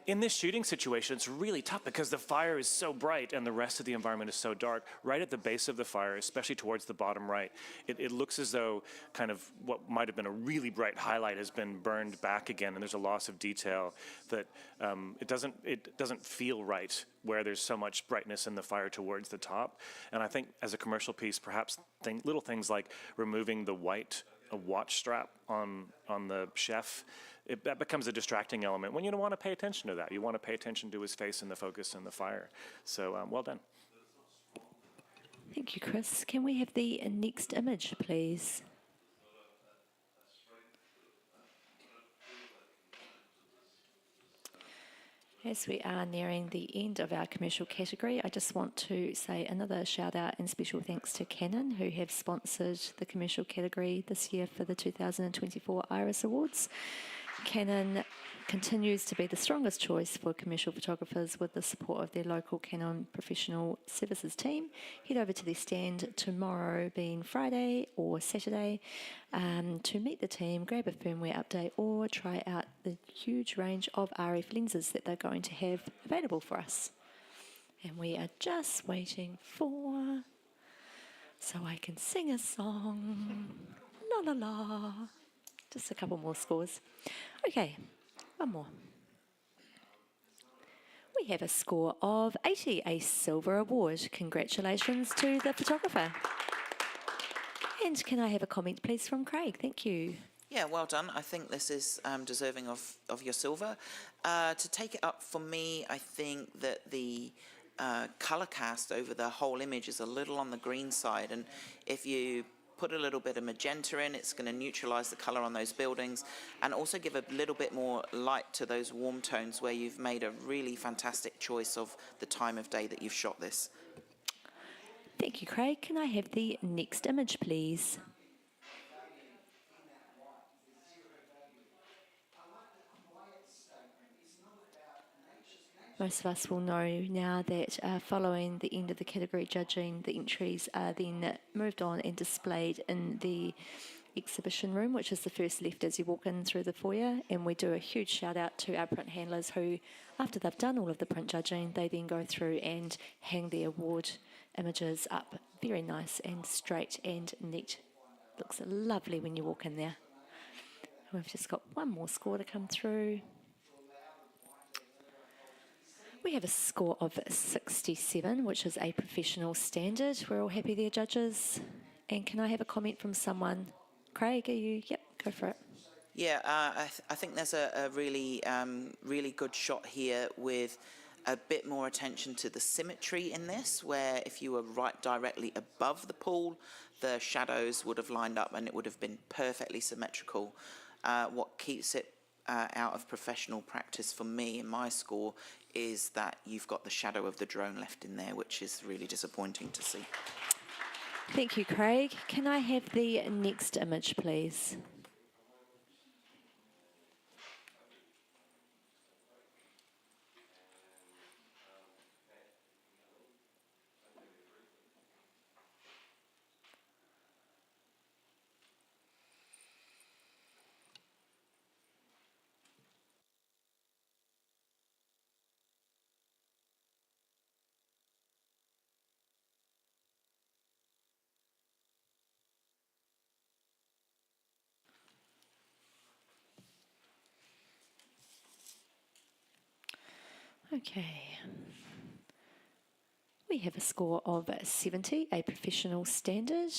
in this shooting situation, it's really tough because the fire is so bright and the rest of the environment is so dark. Right at the base of the fire, especially towards the bottom right, it looks as though kind of what might have been a really bright highlight has been burned back again, and there's a loss of detail that it doesn't feel right where there's so much brightness in the fire towards the top. And I think as a commercial piece, perhaps little things like removing the white watch strap on the chef, that becomes a distracting element when you don't want to pay attention to that. You want to pay attention to his face and the focus in the fire. So well done. Thank you, Chris. Can we have the next image, please? As we are nearing the end of our commercial category, I just want to say another shout out and special thanks to Canon, who have sponsored the commercial category this year for the 2024 Iris Awards. Canon continues to be the strongest choice for commercial photographers with the support of their local Canon professional services team. Head over to their stand tomorrow, being Friday or Saturday, to meet the team, grab a firmware update, or try out the huge range of RF lenses that they're going to have available for us. And we are just waiting so I can sing a song. La la la. Just a couple more scores. Okay, one more. We have a score of 80, a silver award. Congratulations to the photographer. And can I have a comment, please, from Craig? Thank you. Yeah, well done. I think this is deserving of your silver. To take it up for me, I think that the colour cast over the whole image is a little on the green side, and if you put a little bit of magenta in, it's going to neutralise the colour on those buildings and also give a little bit more light to those warm tones where you've made a really fantastic choice of the time of day that you've shot this. Thank you, Craig. Can I have the next image, please? Most of us will know now that following the end of the category judging, the entries are then moved on and displayed in the exhibition room, which is the first left as you walk in through the foyer. And we do a huge shout out to our print handlers who, after they've done all of the print judging, they then go through and hang the award images up. Very nice and straight and neat. Looks lovely when you walk in there. We've just got one more score to come through. We have a score of 67, which is a professional standard. We're all happy there, judges. And can I have a comment from someone? Craig, are you? Yep, go for it. Yeah, I think there's a really, really good shot here with a bit more attention to the symmetry in this, where if you were right directly above the pool, the shadows would have lined up and it would have been perfectly symmetrical. What keeps it out of professional practice for me in my score is that you've got the shadow of the drone left in there, which is really disappointing to see. Thank you, Craig. Can I have the next image, please? Okay. We have a score of 70, a professional standard.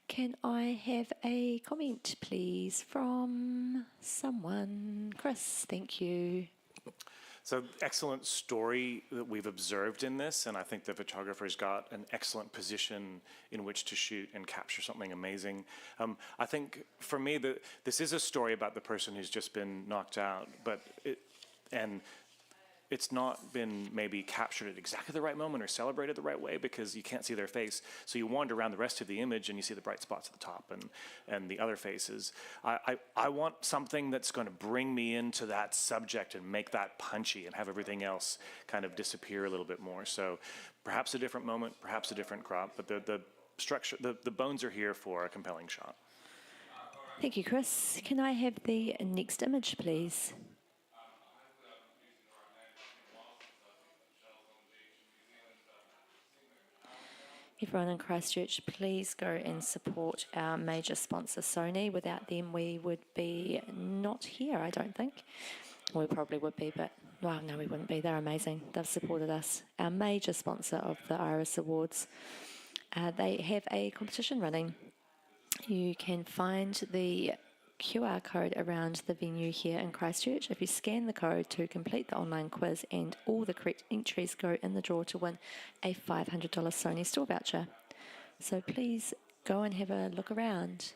Can I have a comment, please, from someone? Chris, thank you. So excellent story that we've observed in this, and I think the photographer's got an excellent position in which to shoot and capture something amazing. I think for me, this is a story about the person who's just been knocked out, and it's not been maybe captured at exactly the right moment or celebrated the right way because you can't see their face. So you wander around the rest of the image and you see the bright spots at the top and the other faces. I want something that's going to bring me into that subject and make that punchy and have everything else kind of disappear a little bit more. So perhaps a different moment, perhaps a different crop, but the structure, the bones are here for a compelling shot. Thank you, Chris. Can I have the next image, please? Everyone in Christchurch, please go and support our major sponsor, Sony. Without them, we would be not here, I don't think. We probably would be, but, well, no, we wouldn't be. They're amazing. They've supported us. Our major sponsor of the Iris Awards. They have a competition running. You can find the QR code around the venue here in Christchurch. If you scan the code to complete the online quiz and all the correct entries go in the draw to win a $500 Sony store voucher. So please go and have a look around.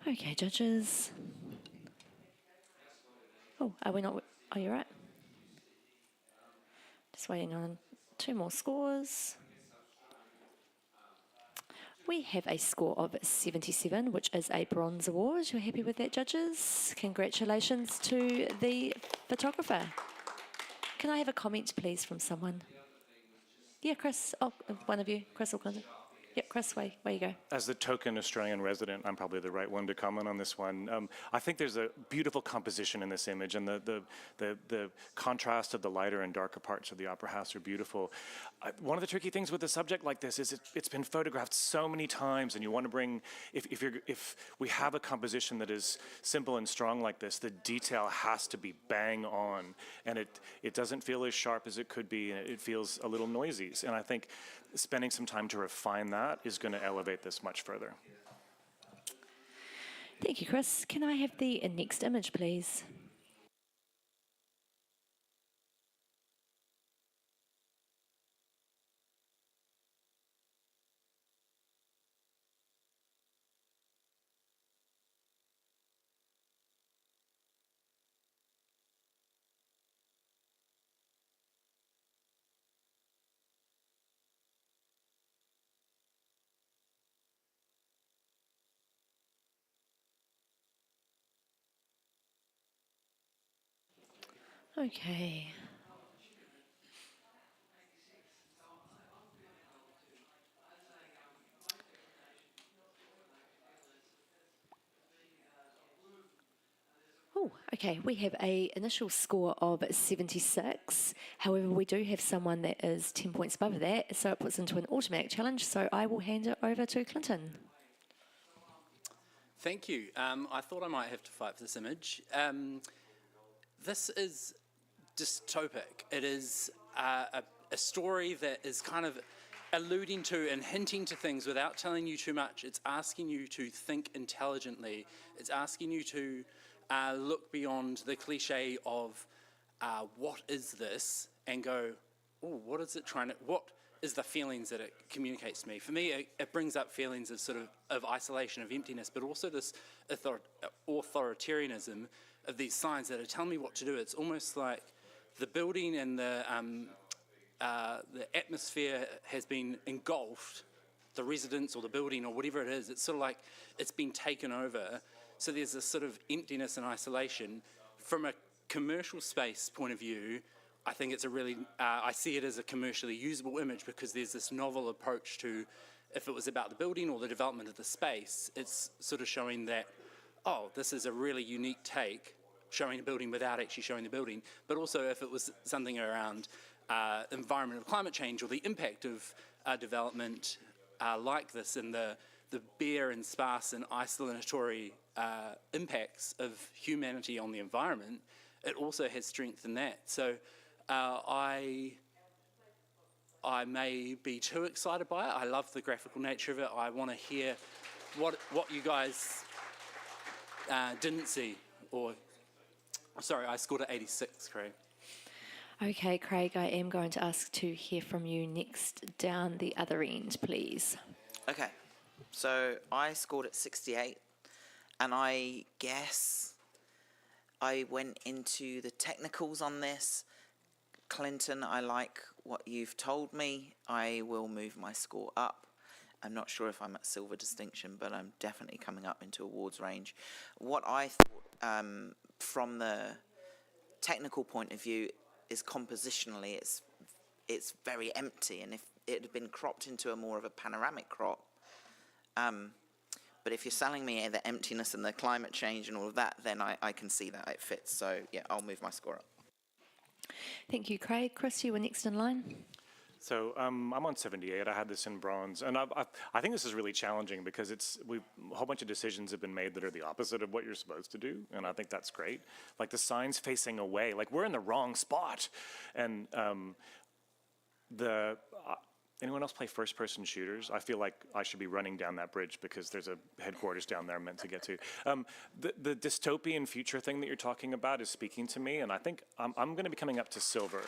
Okay, judges. Oh, are we not? Oh, you're right. Just waiting on 2 more scores. We have a score of 77, which is a bronze award. You're happy with that, judges? Congratulations to the photographer. Can I have a comment, please, from someone? Yeah, Chris. Oh, one of you. Chris Auckland. Yep, Chris, way you go. As the token Australian resident, I'm probably the right one to comment on this one. I think there's a beautiful composition in this image, and the contrast of the lighter and darker parts of the opera house are beautiful. One of the tricky things with a subject like this is it's been photographed so many times, and you want to bring, if we have a composition that is simple and strong like this, the detail has to be bang on, and it doesn't feel as sharp as it could be, and it feels a little noisy. And I think spending some time to refine that is going to elevate this much further. Thank you, Chris. Can I have the next image, please? Okay. Oh, okay. We have an initial score of 76. However, we do have someone that is 10 points above that, so it puts into an automatic challenge. So I will hand it over to Clinton. Thank you. I thought I might have to fight for this image. This is dystopic. It is a story that is kind of alluding to and hinting to things without telling you too much. It's asking you to think intelligently. It's asking you to look beyond the cliche of what is this, and go, oh, what is it trying to, what is the feelings that it communicates to me? For me, it brings up feelings of sort of isolation, of emptiness, but also this authoritarianism of these signs that are telling me what to do. It's almost like the building and the atmosphere has been engulfed, the residence or the building or whatever it is. It's sort of like it's been taken over. So there's this sort of emptiness and isolation. From a commercial space point of view, I think it's a really, I see it as a commercially usable image because there's this novel approach to, if it was about the building or the development of the space, it's sort of showing that, oh, this is a really unique take, showing a building without actually showing the building. But also if it was something around environmental climate change or the impact of development like this and the bare and sparse and isolatory impacts of humanity on the environment, it also has strength in that. So I may be too excited by it. I love the graphical nature of it. I want to hear what you guys didn't see. Or, sorry, I scored at 86, Craig. Okay, Craig, I am going to ask to hear from you next down the other end, please. Okay, so I scored at 68, and I guess I went into the technicals on this. Clinton, I like what you've told me. I will move my score up. I'm not sure if I'm at silver distinction, but I'm definitely coming up into awards range. What I thought from the technical point of view is compositionally it's very empty, and if it had been cropped into a more of a panoramic crop, but if you're selling me the emptiness and the climate change and all of that, then I can see that it fits. So yeah, I'll move my score up. Thank you, Craig. Chris, you were next in line. So I'm on 78. I had this in bronze, and I think this is really challenging because a whole bunch of decisions have been made that are the opposite of what you're supposed to do, and I think that's great. Like the sign's facing away, like we're in the wrong spot, and anyone else play first-person shooters? I feel like I should be running down that bridge because there's a headquarters down there I'm meant to get to. The dystopian future thing that you're talking about is speaking to me, and I think I'm going to be coming up to silver.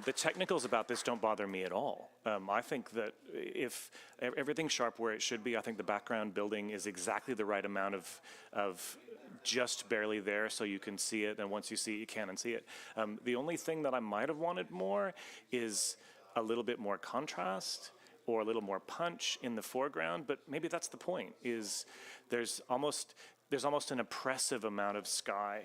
The technicals about this don't bother me at all. I think that if everything's sharp where it should be, I think the background building is exactly the right amount of just barely there so you can see it, and once you see it, you can unsee it. The only thing that I might have wanted more is a little bit more contrast or a little more punch in the foreground, but maybe that's the point, is there's almost an oppressive amount of sky,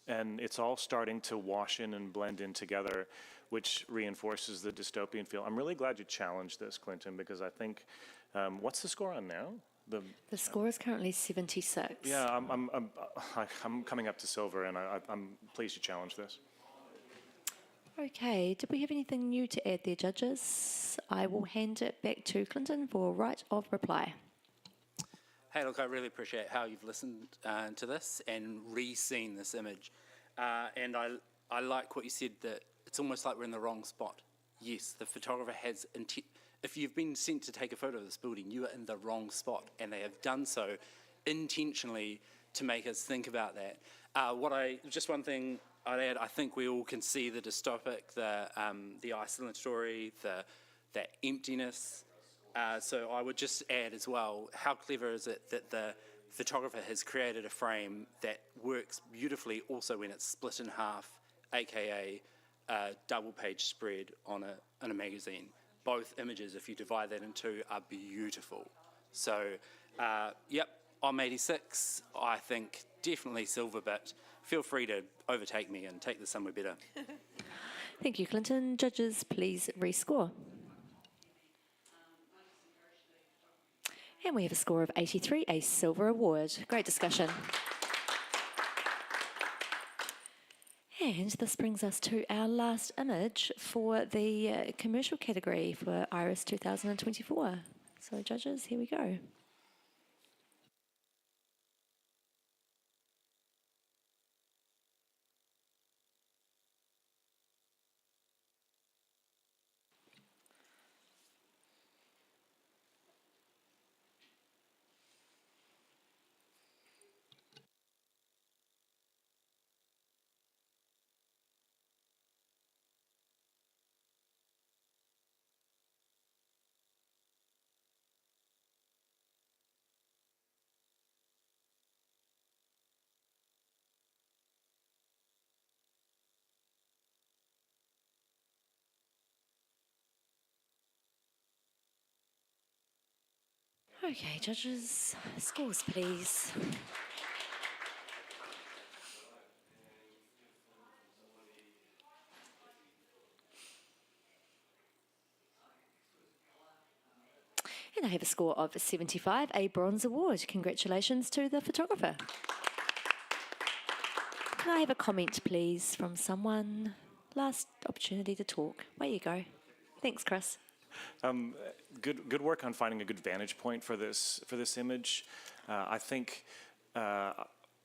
and it's all starting to wash in and blend in together, which reinforces the dystopian feel. I'm really glad you challenged this, Clinton, because I think, what's the score on now? The score is currently 76. Yeah, I'm coming up to silver, and I'm pleased you challenged this. Okay, did we have anything new to add there, judges? I will hand it back to Clinton for right of reply. Hey, look, I really appreciate how you've listened to this and re-seen this image. And I like what you said, that it's almost like we're in the wrong spot. Yes, the photographer has if you've been sent to take a photo of this building, you are in the wrong spot, and they have done so intentionally to make us think about that. Just one thing I'd add, I think we all can see the dystopic, the isolatory, that emptiness. So I would just add as well, how clever is it that the photographer has created a frame that works beautifully also when it's split in half, aka a double page spread on a magazine. Both images, if you divide that in two, are beautiful. So, yep, I'm 86. I think definitely silver, but feel free to overtake me and take this somewhere better. Thank you, Clinton. Judges, please rescore. And we have a score of 83, a silver award. Great discussion. And this brings us to our last image for the commercial category for IRIS 2024. So judges, here we go. Okay, judges, scores please. And I have a score of 75, a bronze award. Congratulations to the photographer. Can I have a comment, please, from someone? Last opportunity to talk. Away you go. Thanks, Chris. Good work on finding a good vantage point for this image. I think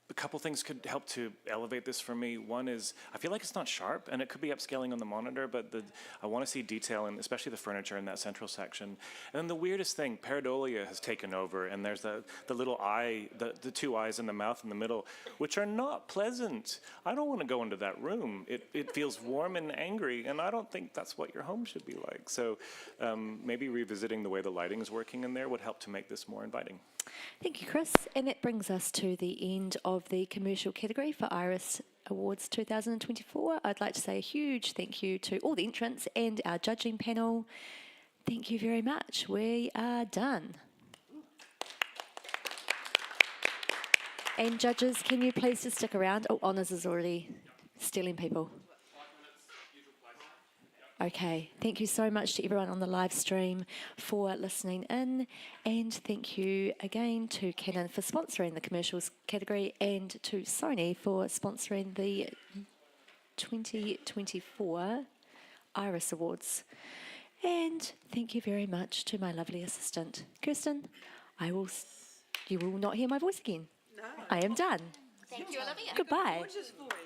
a couple things could help to elevate this for me. One is I feel like it's not sharp, and it could be upscaling on the monitor, but I want to see detail, and especially the furniture in that central section. And then the weirdest thing, pareidolia has taken over, and there's the little eye, the two eyes in the mouth in the middle, which are not pleasant. I don't want to go into that room. It feels warm and angry, and I don't think that's what your home should be like. So maybe revisiting the way the lighting is working in there would help to make this more inviting. Thank you, Chris. And that brings us to the end of the commercial category for Iris Awards 2024. I'd like to say a huge thank you to all the entrants and our judging panel. Thank you very much. We are done. And judges, can you please just stick around? Oh, Honours is already stealing people. Okay, thank you so much to everyone on the live stream for listening in, and thank you again to Canon for sponsoring the commercials category and to Sony for sponsoring the 2024 Iris Awards. And thank you very much to my lovely assistant, Kirsten. You will not hear my voice again. No. I am done. Thank you, Olivia. Goodbye. Gorgeous voice.